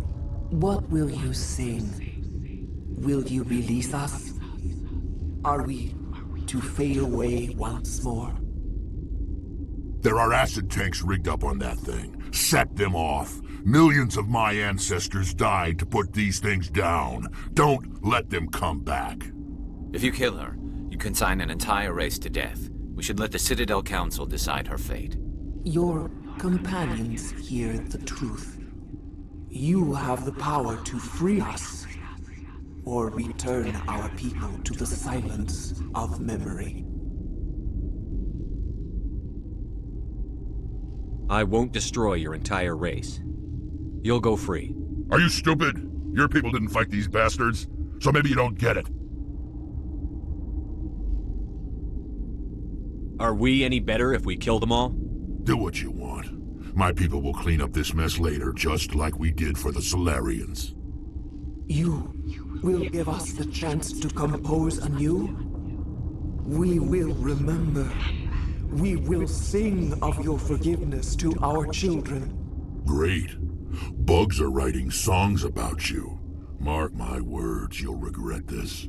What will you sing? Will you release us? Are we to fade away once more? There are acid tanks rigged up on that thing. Set them off. Millions of my ancestors died to put these things down. Don't let them come back. If you kill her, you consign an entire race to death. We should let the Citadel Council decide her fate. Your companions hear the truth. You have the power to free us, or return our people to the silence of memory. I won't destroy your entire race. You'll go free. Are you stupid? Your people didn't fight these bastards, so maybe you don't get it. Are we any better if we kill them all? Do what you want. My people will clean up this mess later, just like we did for the Solarians. You will give us the chance to compose anew? We will remember. We will sing of your forgiveness to our children. Great. Bugs are writing songs about you. Mark my words, you'll regret this.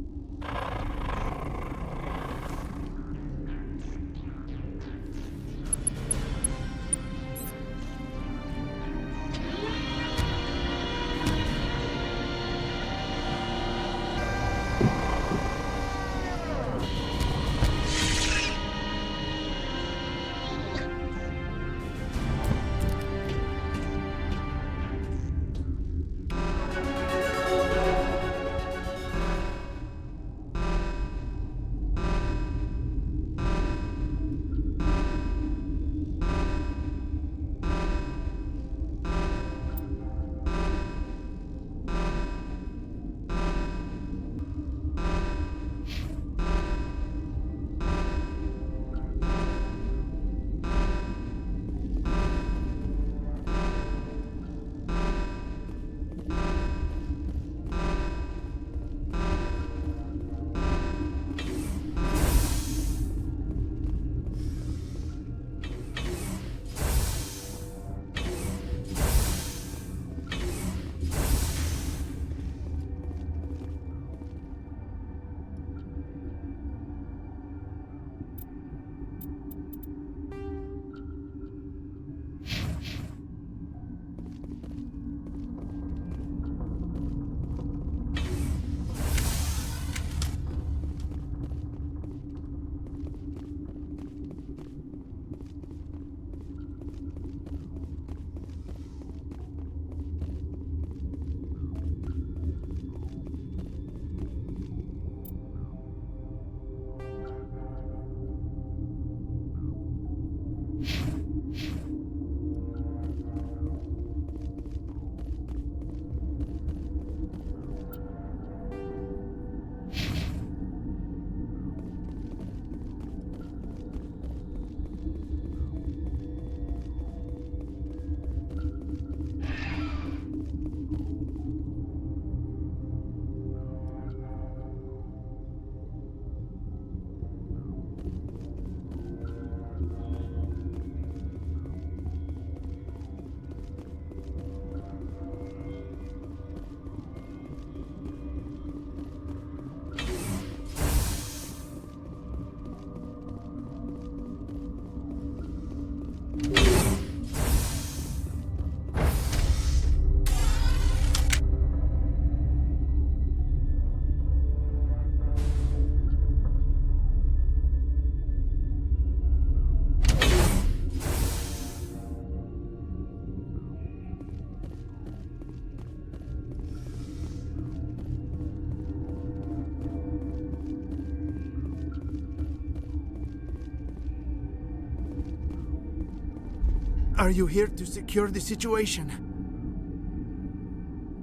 Are you here to secure the situation?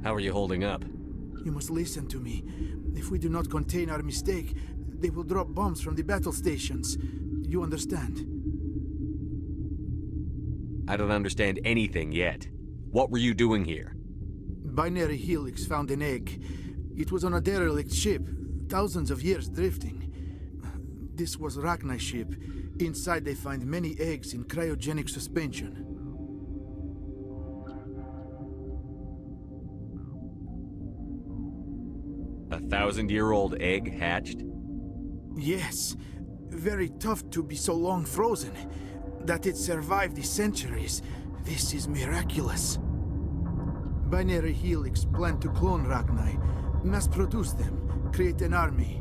How are you holding up? You must listen to me. If we do not contain our mistake, they will drop bombs from the battle stations. You understand? I don't understand anything yet. What were you doing here? Binary Helix found an egg. It was on a derelict ship, thousands of years drifting. This was Rachni's ship. Inside they find many eggs in cryogenic suspension. A 1,000-year-old egg hatched? Yes. Very tough to be so long frozen. That it survived the centuries. This is miraculous. Binary Helix planned to clone Rachni, mass-produce them, create an army.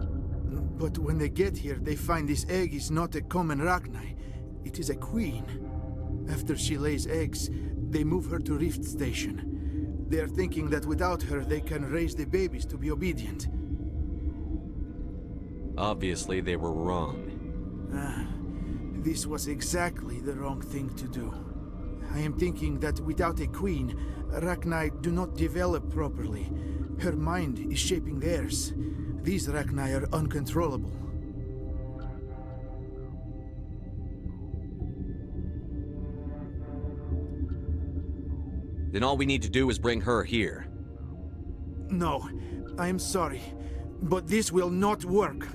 But when they get here, they find this egg is not a common Rachni. It is a queen. After she lays eggs, they move her to Rift Station. They are thinking that without her, they can raise the babies to be obedient. Obviously, they were wrong. This was exactly the wrong thing to do. I am thinking that without a queen, Rachni do not develop properly. Her mind is shaping theirs. These Rachni are uncontrollable. Then all we need to do is bring her here. No, I am sorry, but this will not work.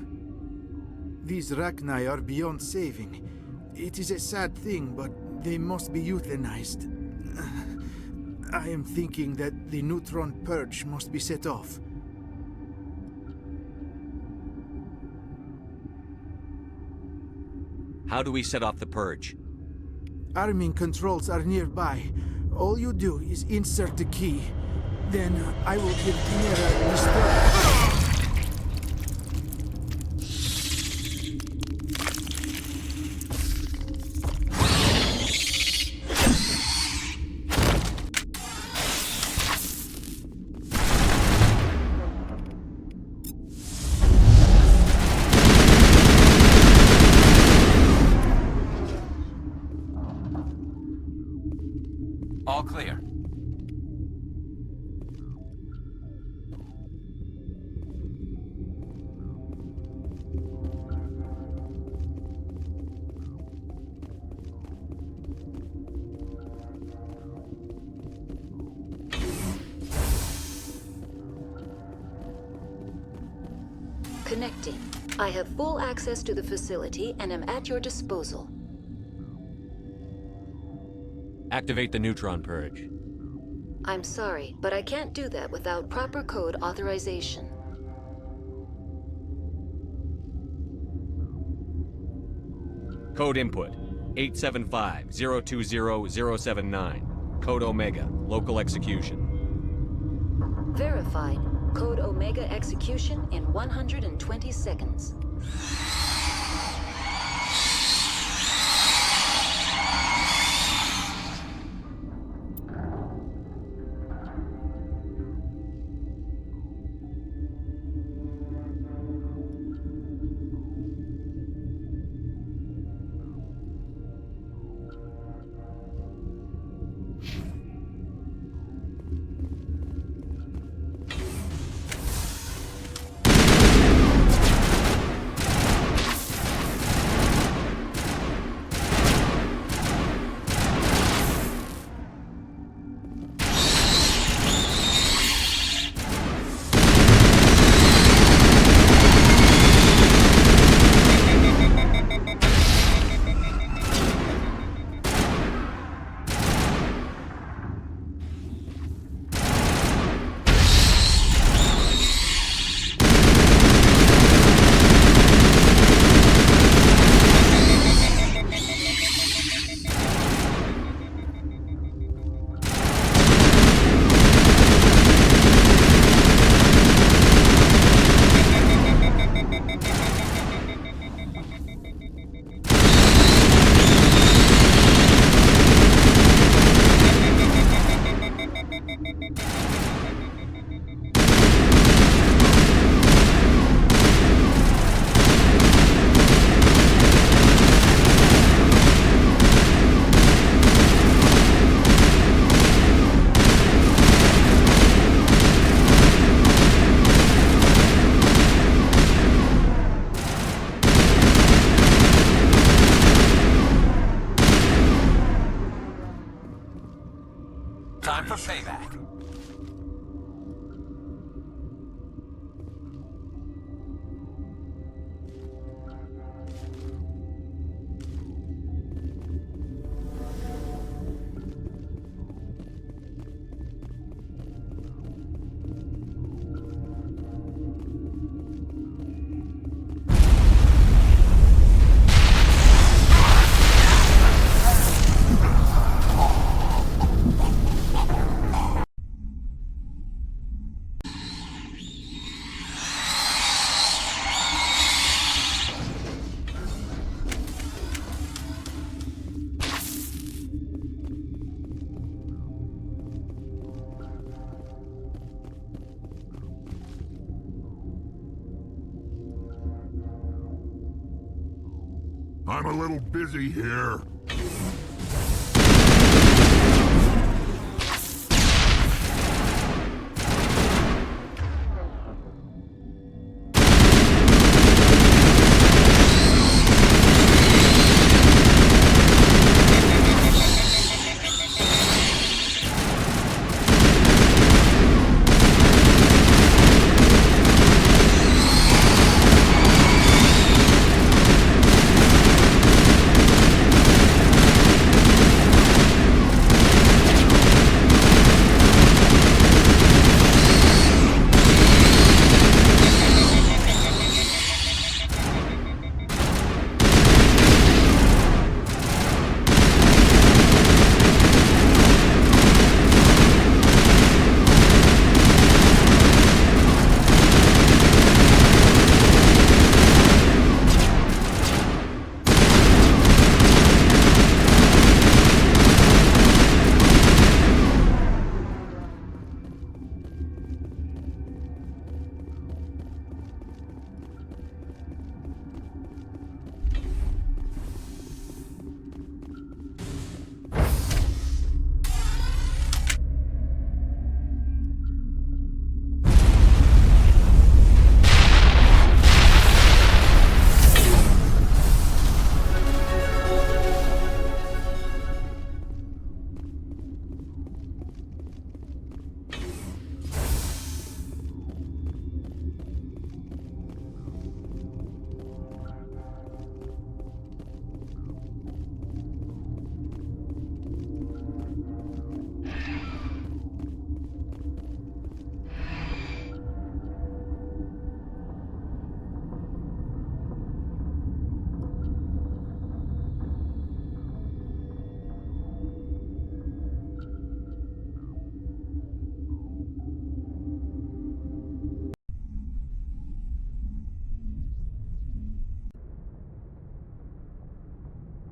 These Rachni are beyond saving. It is a sad thing, but they must be euthanized. I am thinking that the neutron purge must be set off. How do we set off the purge? Arming controls are nearby. All you do is insert the key. Then I will give Chimera restore. All clear. Connecting. I have full access to the facility and am at your disposal. Activate the neutron purge. I'm sorry, but I can't do that without proper code authorization. Code input 875-020-079. Code Omega. Local execution. Verified. Code Omega execution in 120 seconds. I'm a little busy here.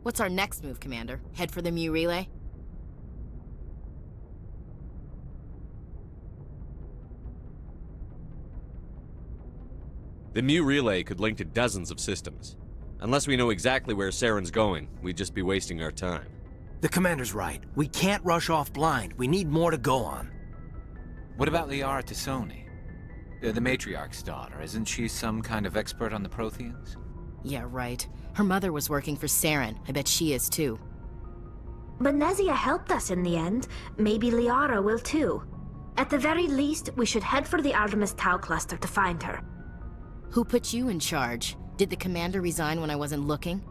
What's our next move, Commander? Head for the Mu Relay? The Mu Relay could link to dozens of systems. Unless we know exactly where Saren's going, we'd just be wasting our time. The Commander's right. We can't rush off blind. We need more to go on. What about Liara Tassoni? The Matriarch's daughter. Isn't she some kind of expert on the Protheans? Yeah, right. Her mother was working for Saren. I bet she is too. But Nezia helped us in the end. Maybe Liara will too. At the very least, we should head for the Artemis Tau cluster to find her. Who put you in charge? Did the Commander resign when I wasn't looking?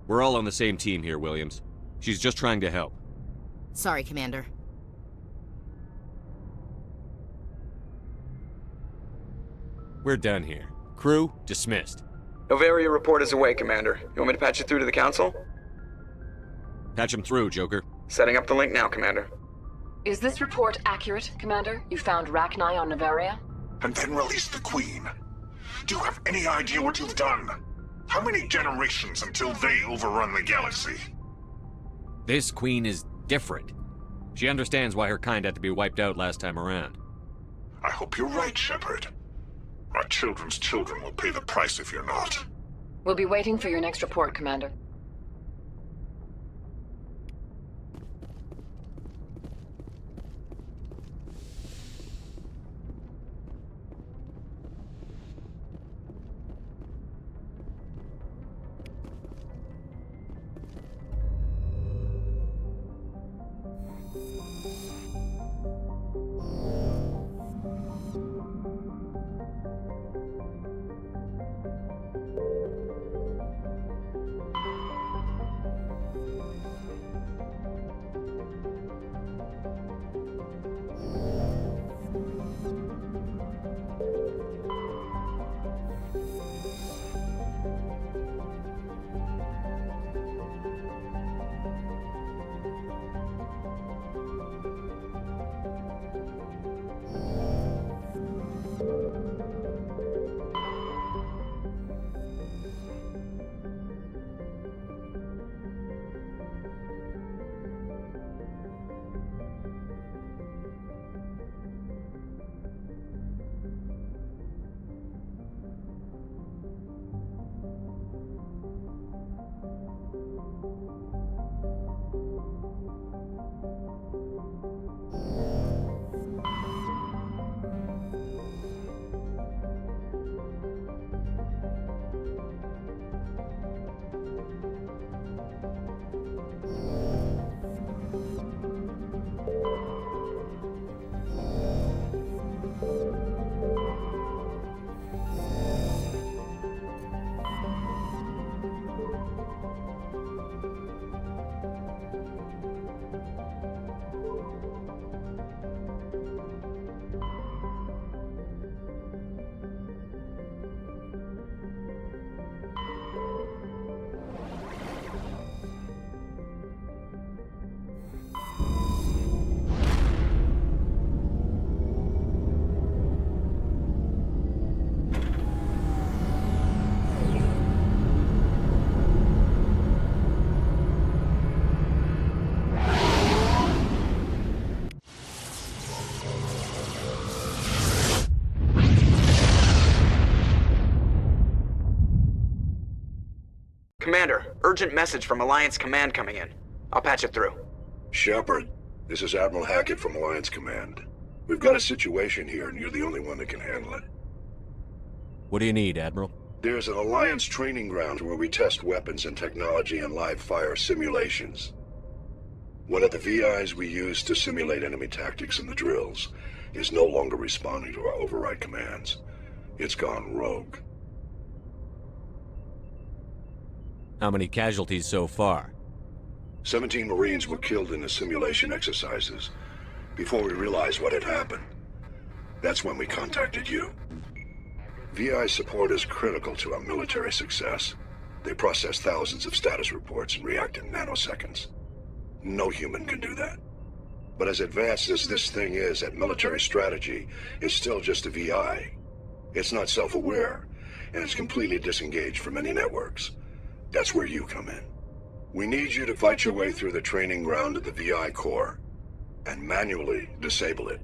We're all on the same team here, Williams. She's just trying to help. Sorry, Commander. We're done here. Crew, dismissed. Novaria report is away, Commander. You want me to patch it through to the Council? Patch him through, Joker. Setting up the link now, Commander. Is this report accurate, Commander? You found Rachni on Novaria? And then release the Queen. Do you have any idea what you've done? How many generations until they overrun the galaxy? This Queen is different. She understands why her kind had to be wiped out last time around. I hope you're right, Shepard. Our children's children will pay the price if you're not. We'll be waiting for your next report, Commander. Commander, urgent message from Alliance Command coming in. I'll patch it through. Shepard, this is Admiral Hackett from Alliance Command. We've got a situation here, and you're the only one that can handle it. What do you need, Admiral? There's an Alliance training ground where we test weapons and technology in live-fire simulations. One of the VIs we use to simulate enemy tactics in the drills is no longer responding to our override commands. It's gone rogue. How many casualties so far? 17 Marines were killed in the simulation exercises before we realized what had happened. That's when we contacted you. VI support is critical to our military success. They process thousands of status reports and react in nanoseconds. No human can do that. But as advanced as this thing is at military strategy, it's still just a VI. It's not self-aware, and it's completely disengaged from any networks. That's where you come in. We need you to fight your way through the training ground of the VI core and manually disable it.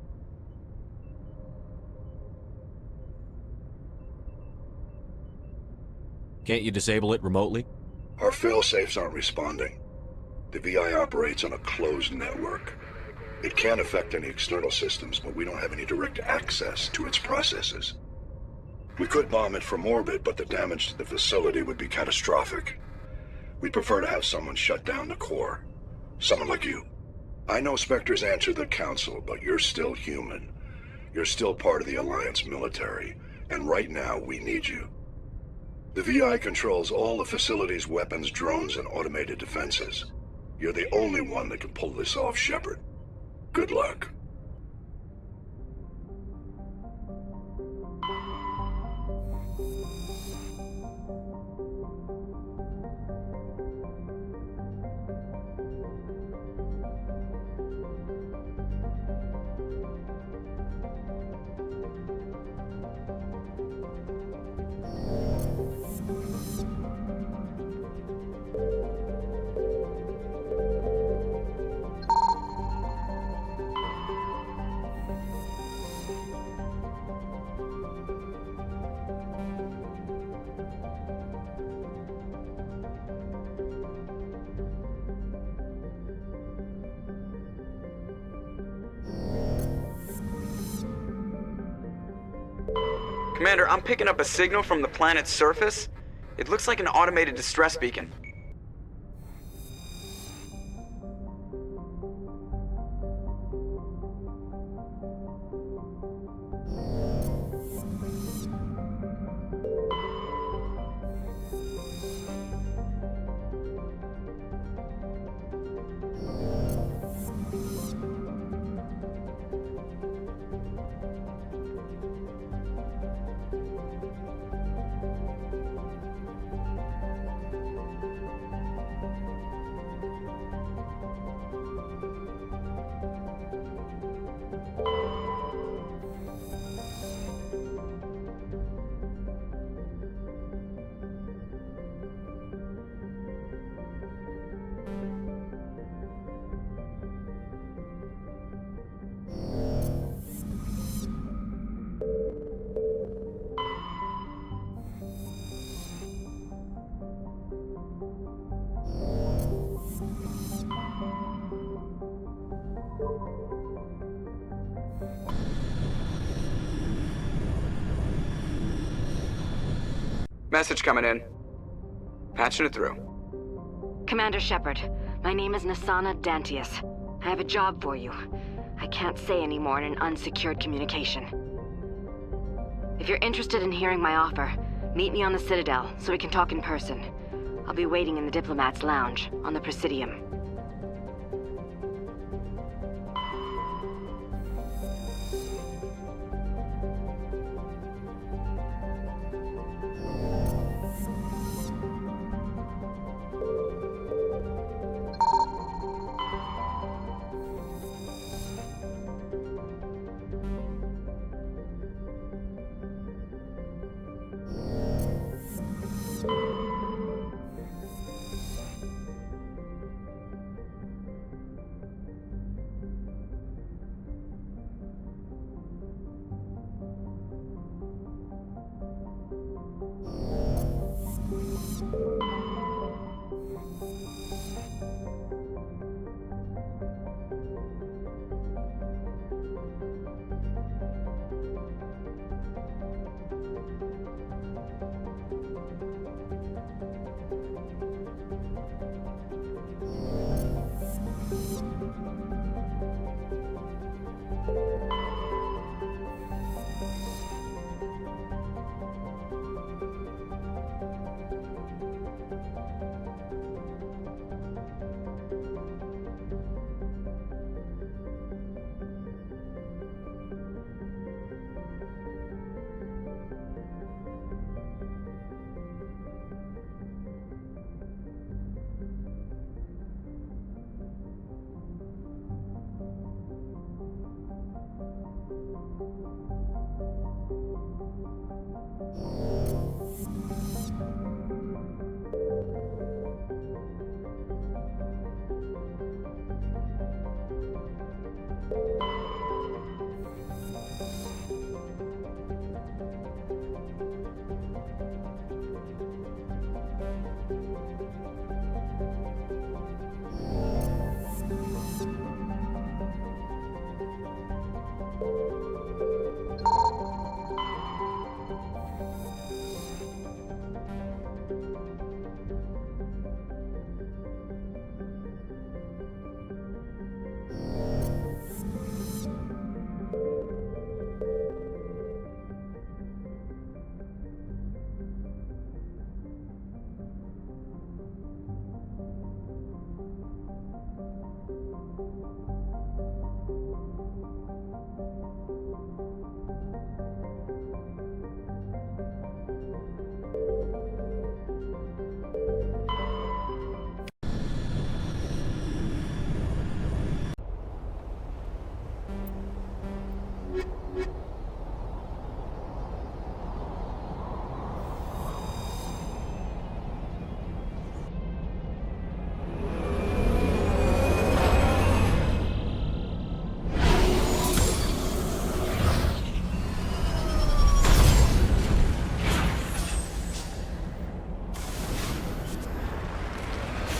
Can't you disable it remotely? Our failsafes aren't responding. The VI operates on a closed network. It can affect any external systems, but we don't have any direct access to its processes. We could bomb it from orbit, but the damage to the facility would be catastrophic. We'd prefer to have someone shut down the core. Someone like you. I know Spectres answer the Council, but you're still human. You're still part of the Alliance military, and right now we need you. The VI controls all the facility's weapons, drones, and automated defenses. You're the only one that can pull this off, Shepard. Good luck. Commander, I'm picking up a signal from the planet's surface. It looks like an automated distress beacon. Message coming in. Patching it through. Commander Shepard, my name is Nasana Dantius. I have a job for you. I can't say any more in an unsecured communication. If you're interested in hearing my offer, meet me on the Citadel so we can talk in person. I'll be waiting in the Diplomat's Lounge on the Presidium.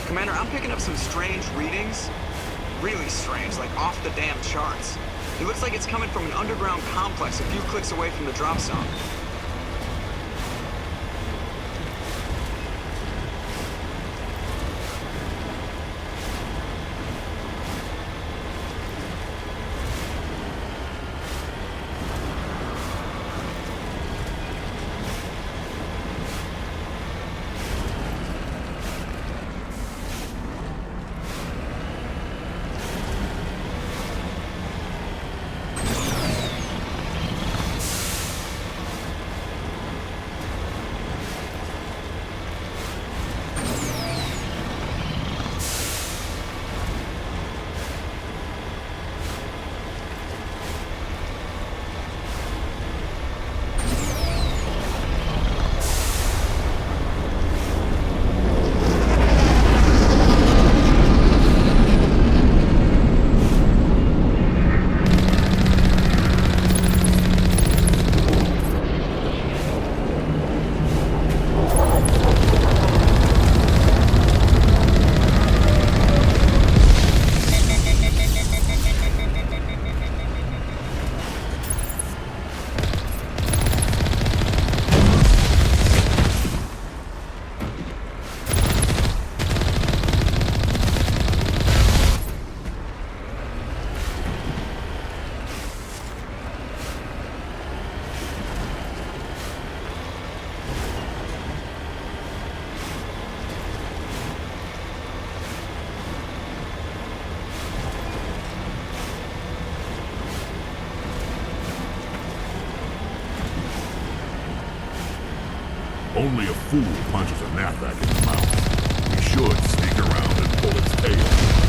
Commander, I'm picking up some strange readings. Really strange, like off the damn charts. It looks like it's coming from an underground complex a few clicks away from the drop zone. Only a fool punches a gnatback in the mouth. We should sneak around and pull its tail.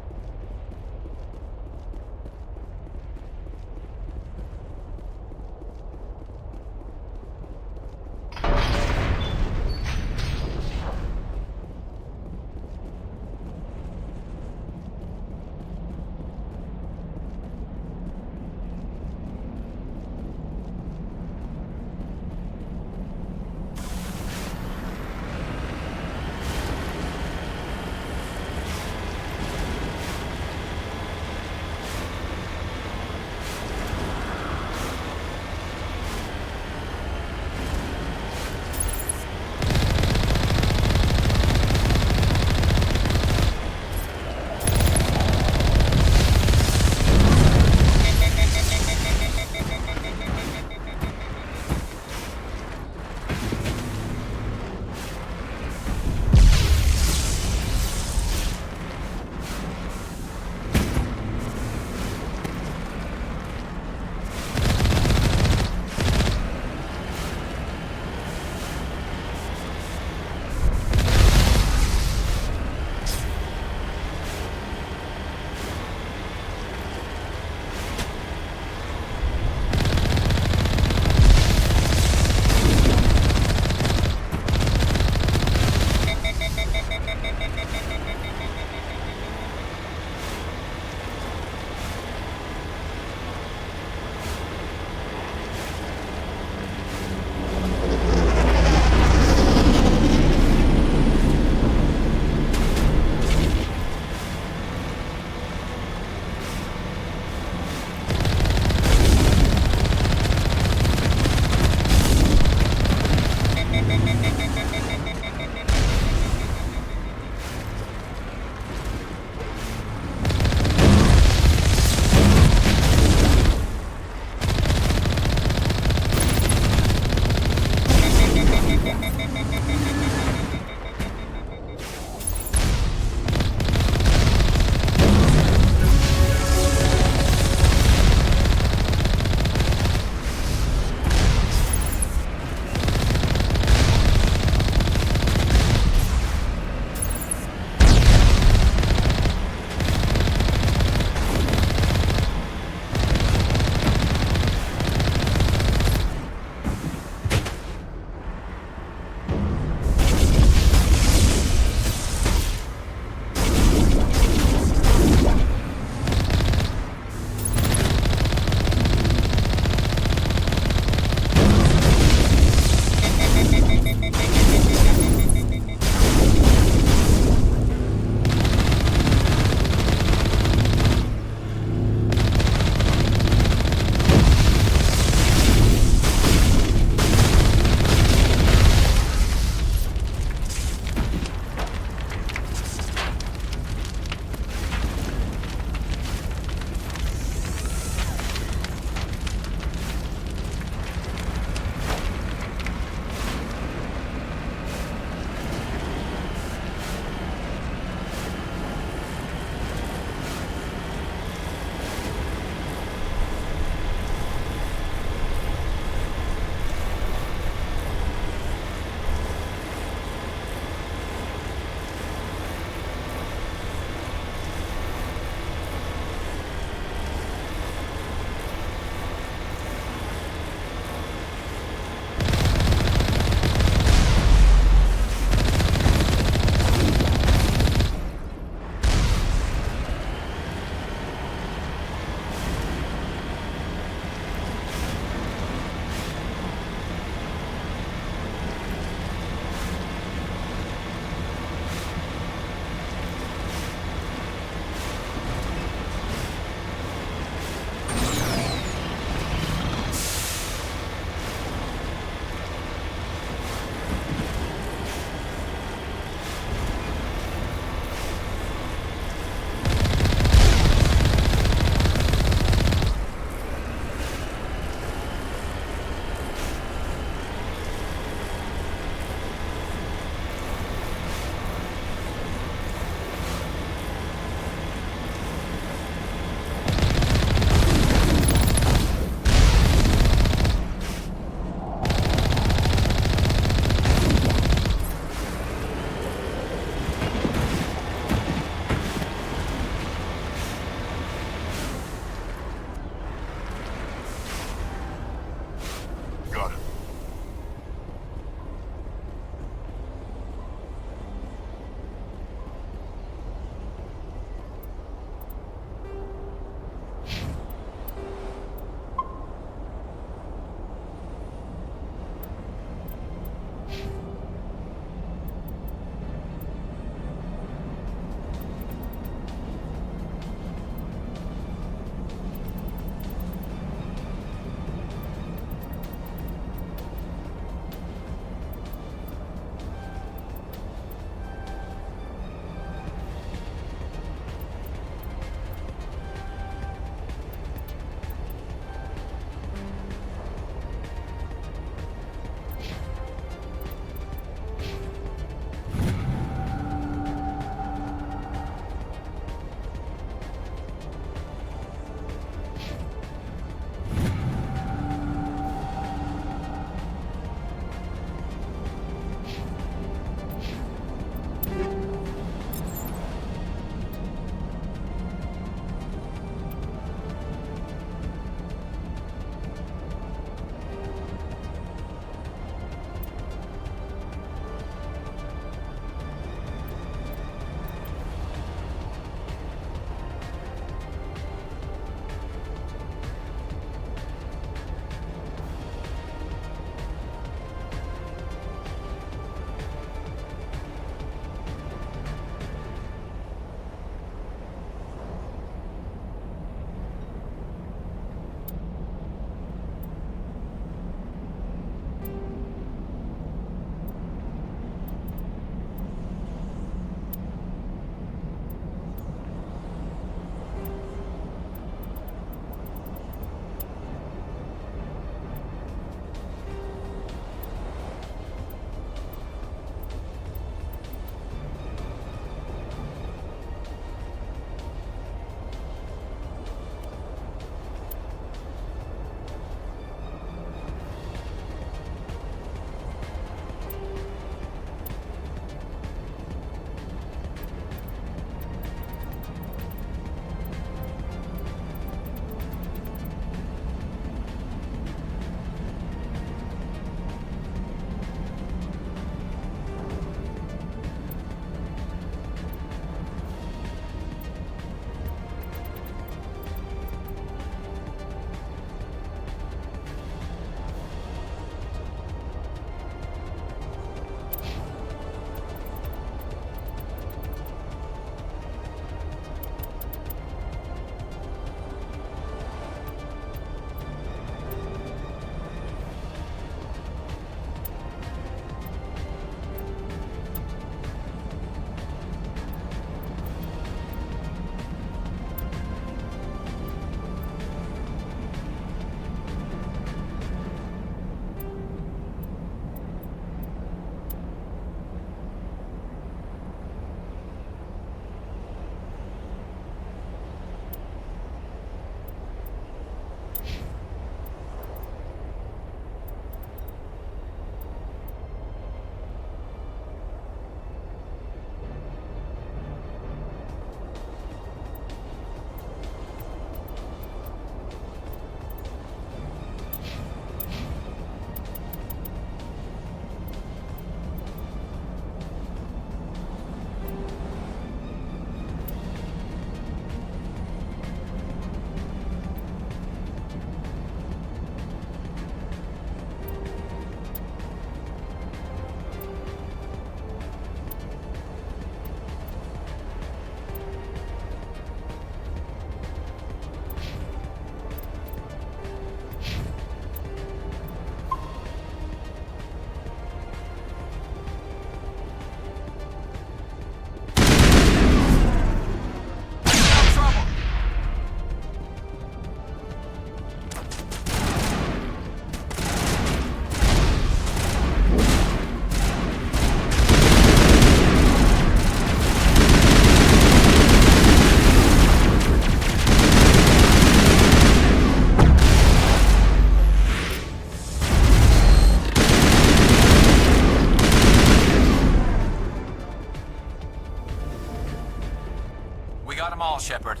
got them all, Shepard.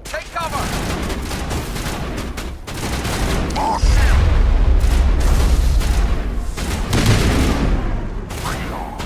Take cover! Oh, shit! Bring it on.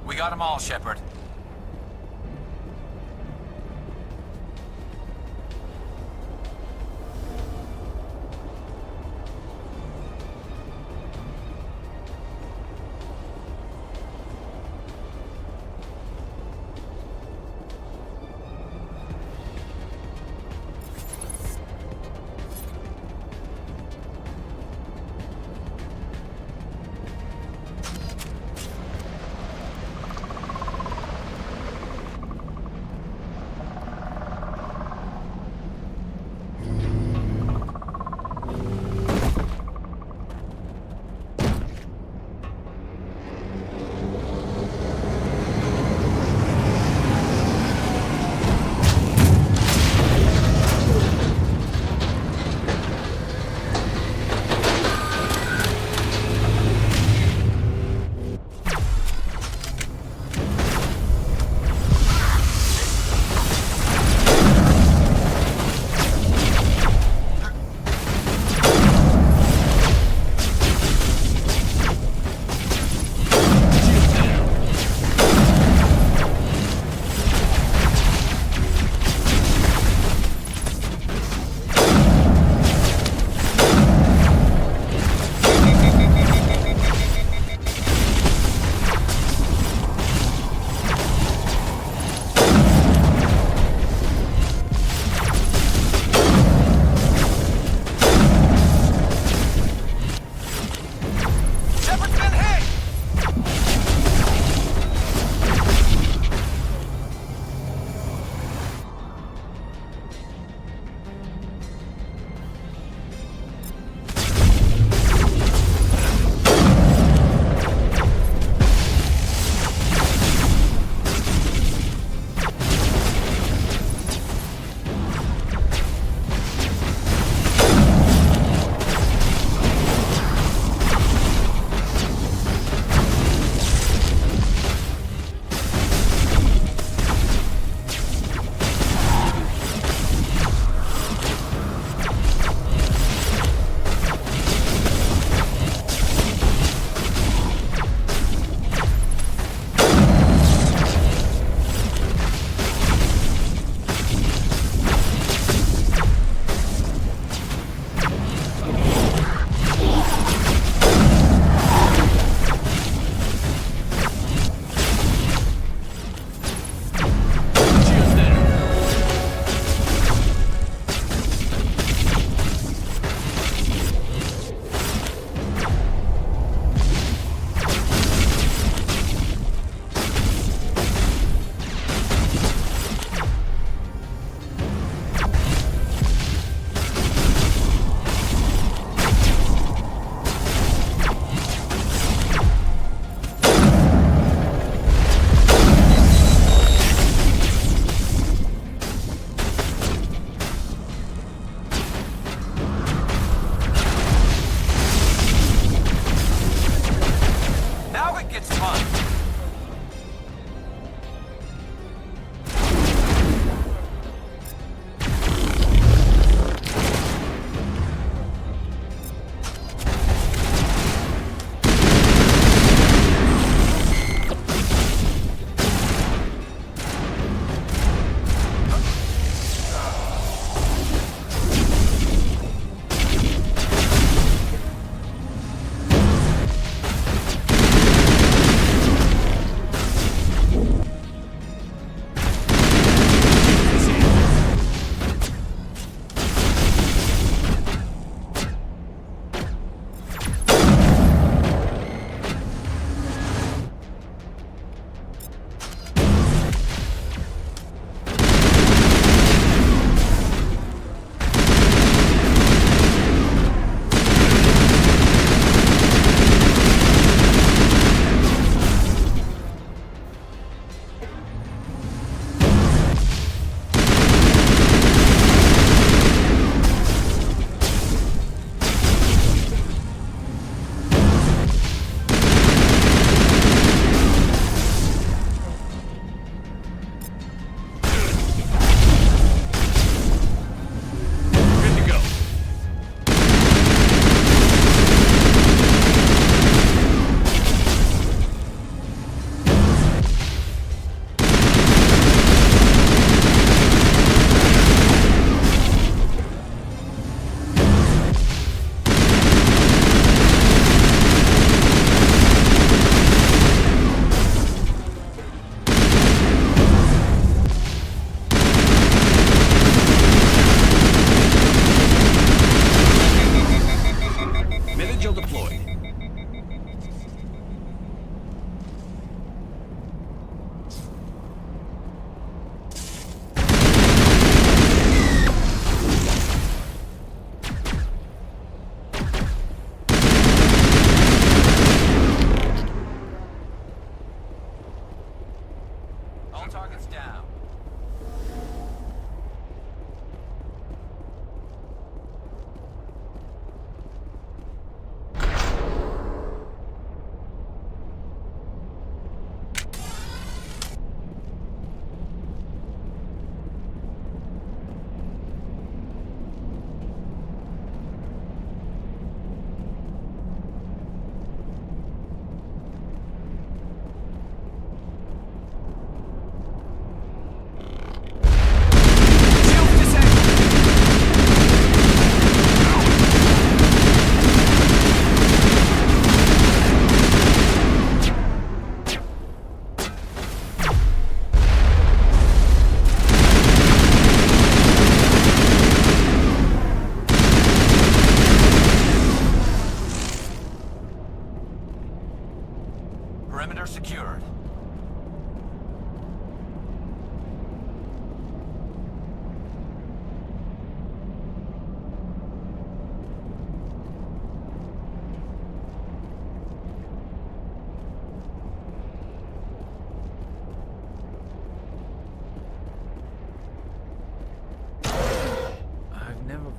We got them all, Shepard.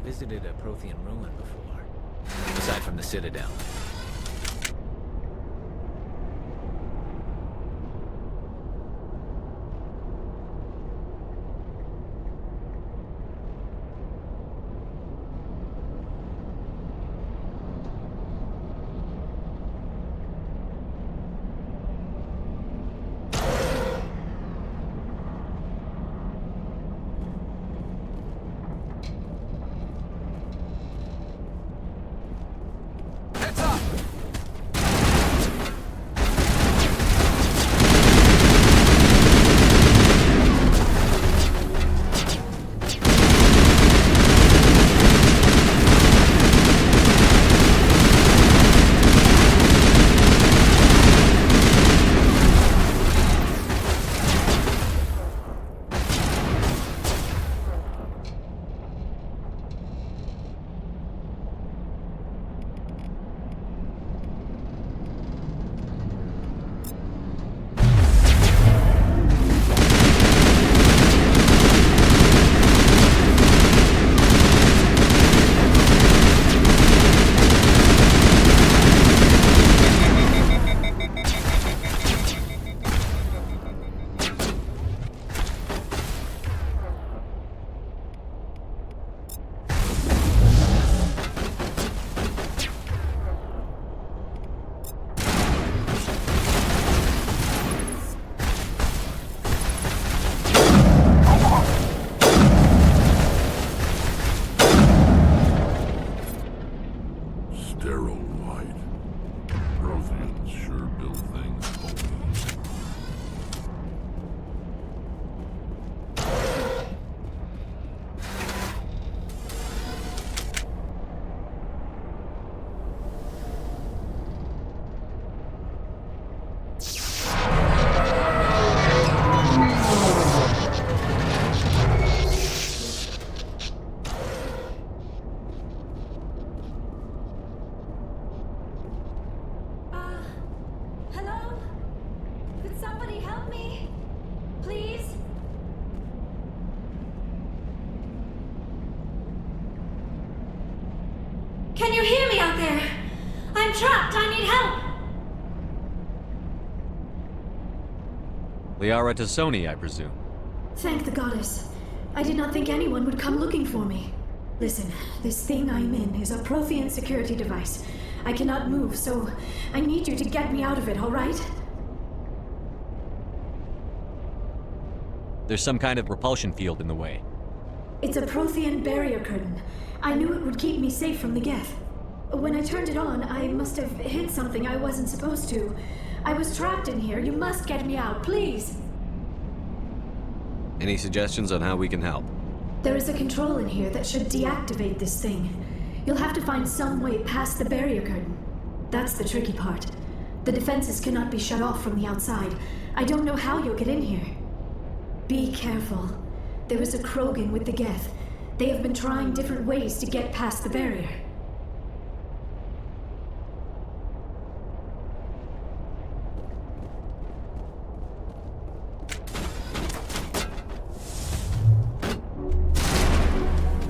visited a Prothean ruin before. Aside from the Citadel. Can you hear me out there? I'm trapped. I need help. Liara Tassoni, I presume. Thank the goddess. I did not think anyone would come looking for me. Listen, this thing I'm in is a Prothean security device. I cannot move, so I need you to get me out of it, all right? There's some kind of repulsion field in the way. It's a Prothean barrier curtain. I knew it would keep me safe from the Geth. When I turned it on, I must have hit something I wasn't supposed to. I was trapped in here. You must get me out, please. Any suggestions on how we can help? There is a control in here that should deactivate this thing. You'll have to find some way past the barrier curtain. That's the tricky part. The defenses cannot be shut off from the outside. I don't know how you'll get in here. Be careful. There is a Krogan with the Geth. They have been trying different ways to get past the barrier.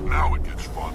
Now it gets fun.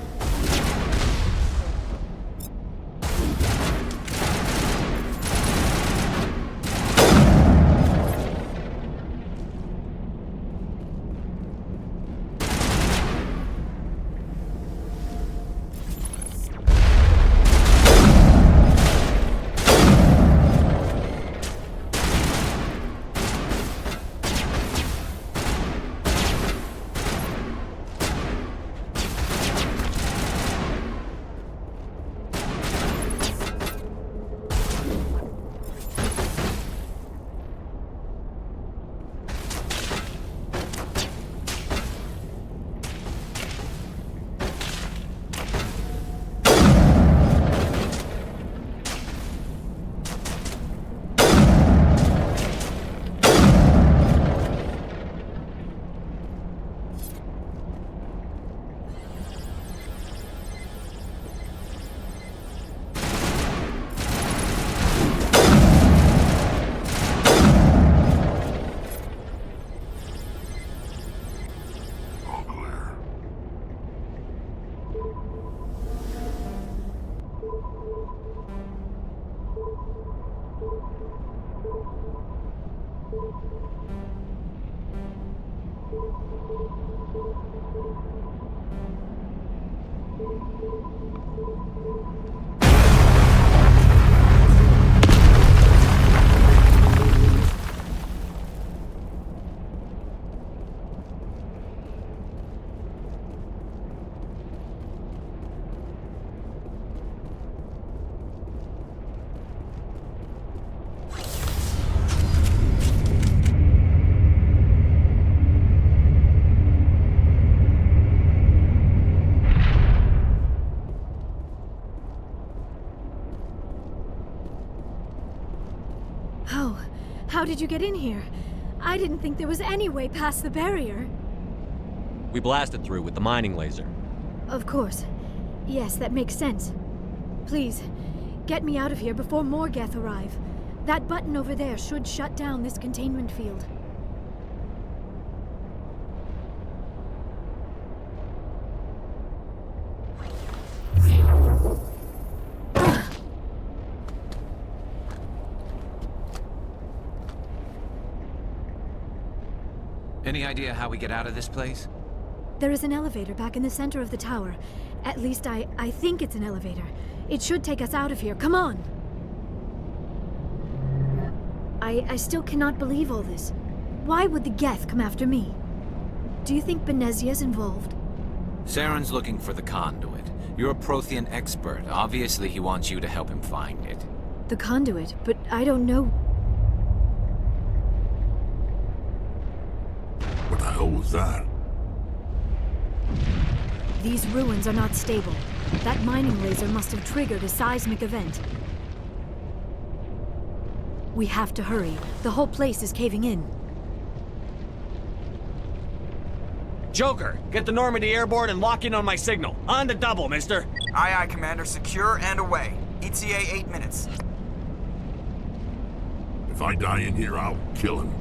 How did you get in here? I didn't think there was any way past the barrier. We blasted through with the mining laser. Of course. Yes, that makes sense. Please, get me out of here before more Geth arrive. That button over there should shut down this containment field. Any idea how we get out of this place? There is an elevator back in the center of the tower. At least I think it's an elevator. It should take us out of here. Come on! I still cannot believe all this. Why would the Geth come after me? Do you think Benezia's involved? Saren's looking for the conduit. You're a Prothean expert. Obviously, he wants you to help him find it. The conduit, but I don't know. What the hell was that? These ruins are not stable. That mining laser must have triggered a seismic event. We have to hurry. The whole place is caving in. Joker, get the Normandy airborne and lock in on my signal. On the double, mister. Aye, aye, Commander. Secure and away. ETA 8 minutes. If I die in here, I'll kill him.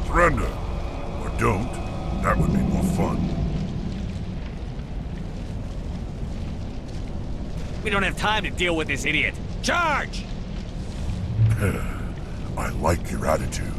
Surrender. Or don't. That would be more fun. We don't have time to deal with this idiot. Charge! I like your attitude.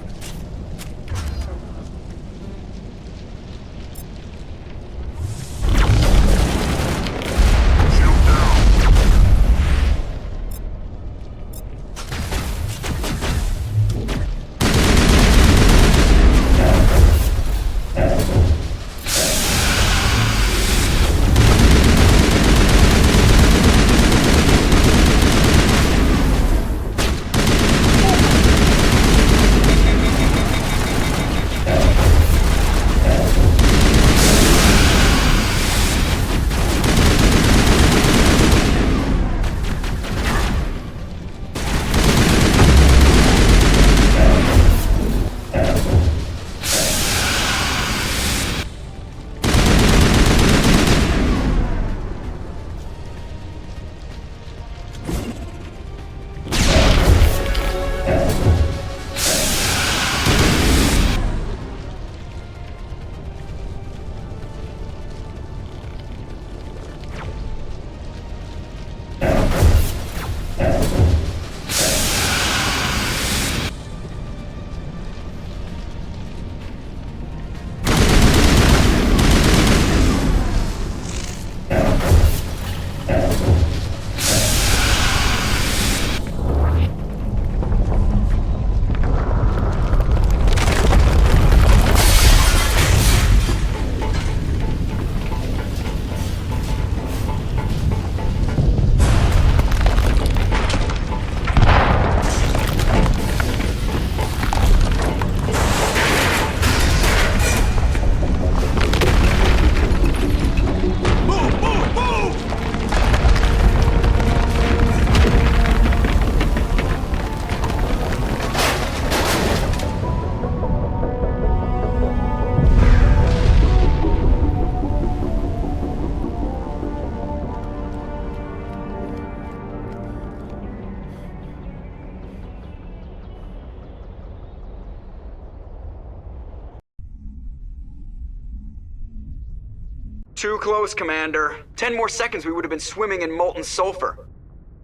Too close, Commander. 10 more seconds we would have been swimming in molten sulfur.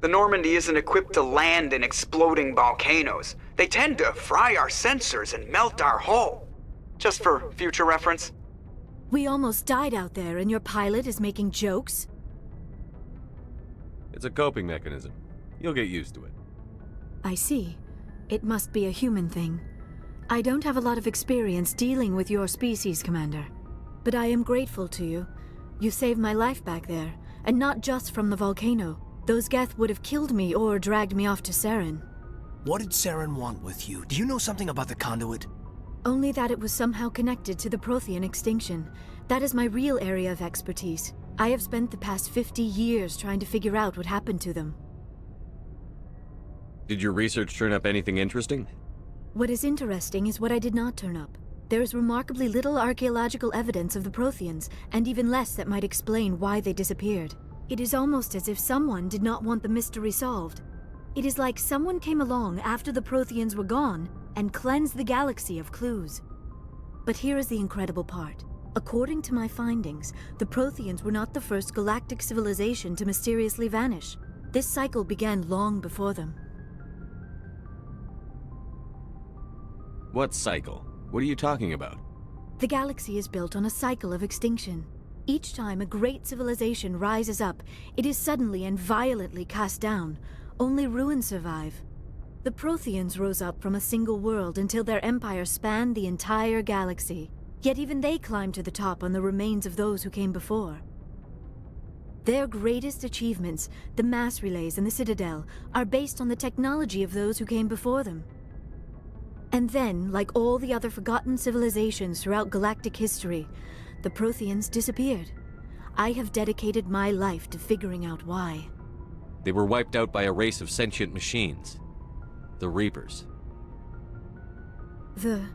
The Normandy isn't equipped to land in exploding volcanoes. They tend to fry our sensors and melt our hull. Just for future reference. We almost died out there, and your pilot is making jokes? It's a coping mechanism. You'll get used to it. I see. It must be a human thing. I don't have a lot of experience dealing with your species, Commander. But I am grateful to you. You saved my life back there, and not just from the volcano. Those Geth would have killed me or dragged me off to Saren. What did Saren want with you? Do you know something about the conduit? Only that it was somehow connected to the Prothean extinction. That is my real area of expertise. I have spent the past 50 years trying to figure out what happened to them. Did your research turn up anything interesting? What is interesting is what I did not turn up. There is remarkably little archaeological evidence of the Protheans, and even less that might explain why they disappeared. It is almost as if someone did not want the mystery solved. It is like someone came along after the Protheans were gone and cleansed the galaxy of clues. But here is the incredible part. According to my findings, the Protheans were not the first galactic civilization to mysteriously vanish. This cycle began long before them. What cycle? What are you talking about? The galaxy is built on a cycle of extinction. Each time a great civilization rises up, it is suddenly and violently cast down. Only ruins survive. The Protheans rose up from a single world until their empire spanned the entire galaxy. Yet even they climbed to the top on the remains of those who came before. Their greatest achievements, the mass relays and the Citadel, are based on the technology of those who came before them. And then, like all the other forgotten civilizations throughout galactic history, the Protheans disappeared. I have dedicated my life to figuring out why. They were wiped out by a race of sentient machines. The Reapers. The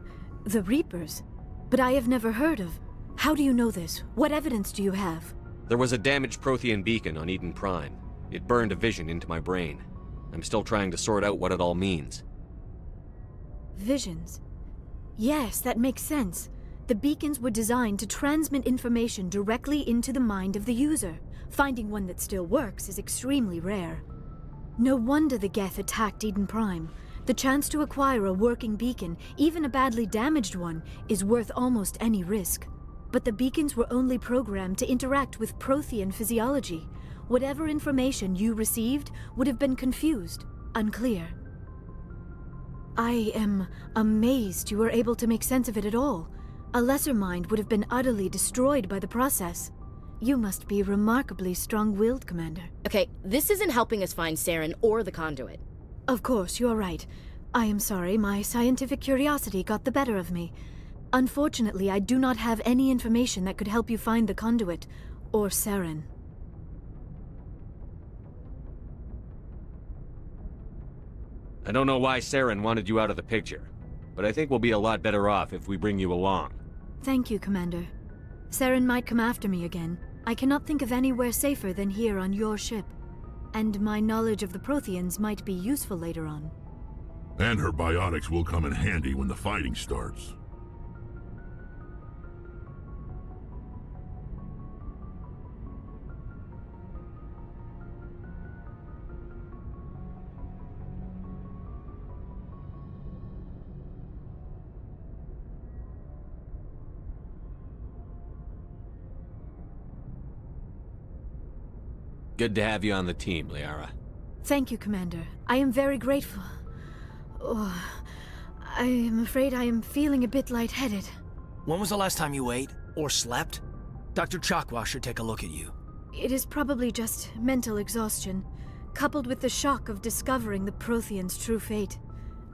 Reapers? But I have never heard of. How do you know this? What evidence do you have? There was a damaged Prothean beacon on Eden Prime. It burned a vision into my brain. I'm still trying to sort out what it all means. Visions. Yes, that makes sense. The beacons were designed to transmit information directly into the mind of the user. Finding one that still works is extremely rare. No wonder the Geth attacked Eden Prime. The chance to acquire a working beacon, even a badly damaged one, is worth almost any risk. But the beacons were only programmed to interact with Prothean physiology. Whatever information you received would have been confused, unclear. I am amazed you were able to make sense of it at all. A lesser mind would have been utterly destroyed by the process. You must be remarkably strong-willed, Commander. Okay, this isn't helping us find Saren or the conduit. Of course, you are right. I am sorry, my scientific curiosity got the better of me. Unfortunately, I do not have any information that could help you find the conduit, or Saren. I don't know why Saren wanted you out of the picture, but I think we'll be a lot better off if we bring you along. Thank you, Commander. Saren might come after me again. I cannot think of anywhere safer than here on your ship. And my knowledge of the Protheans might be useful later on. And her biotics will come in handy when the fighting starts. Good to have you on the team, Liara. Thank you, Commander. I am very grateful. Oh, I am afraid I am feeling a bit lightheaded. When was the last time you ate? Or slept? Dr. Chakwa should take a look at you. It is probably just mental exhaustion, coupled with the shock of discovering the Protheans' true fate.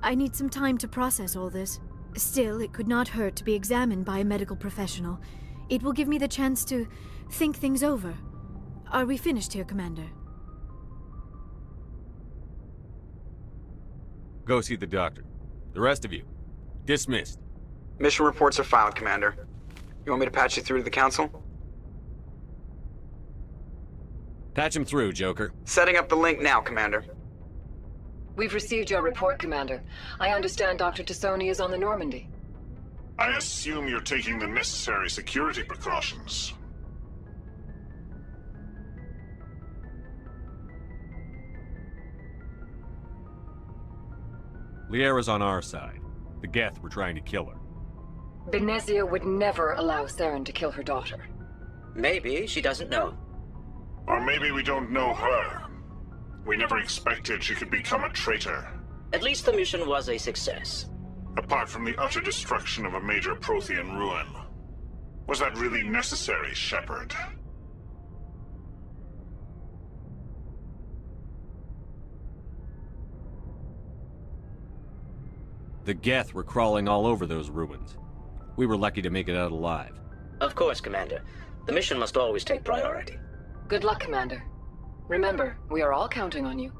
I need some time to process all this. Still, it could not hurt to be examined by a medical professional. It will give me the chance to think things over. Are we finished here, Commander? Go see the doctor. The rest of you, dismissed. Mission reports are filed, Commander. You want me to patch you through to the Council? Patch him through, Joker. Setting up the link now, Commander. We've received your report, Commander. I understand Dr. Tassoni is on the Normandy. I assume you're taking the necessary security precautions. Liara's on our side. The Geth were trying to kill her. Benezia would never allow Saren to kill her daughter. Maybe she doesn't know. Or maybe we don't know her. We never expected she could become a traitor. At least the mission was a success. Apart from the utter destruction of a major Prothean ruin. Was that really necessary, Shepard? The Geth were crawling all over those ruins. We were lucky to make it out alive. Of course, Commander. The mission must always take priority. Good luck, Commander. Remember, we are all counting on you.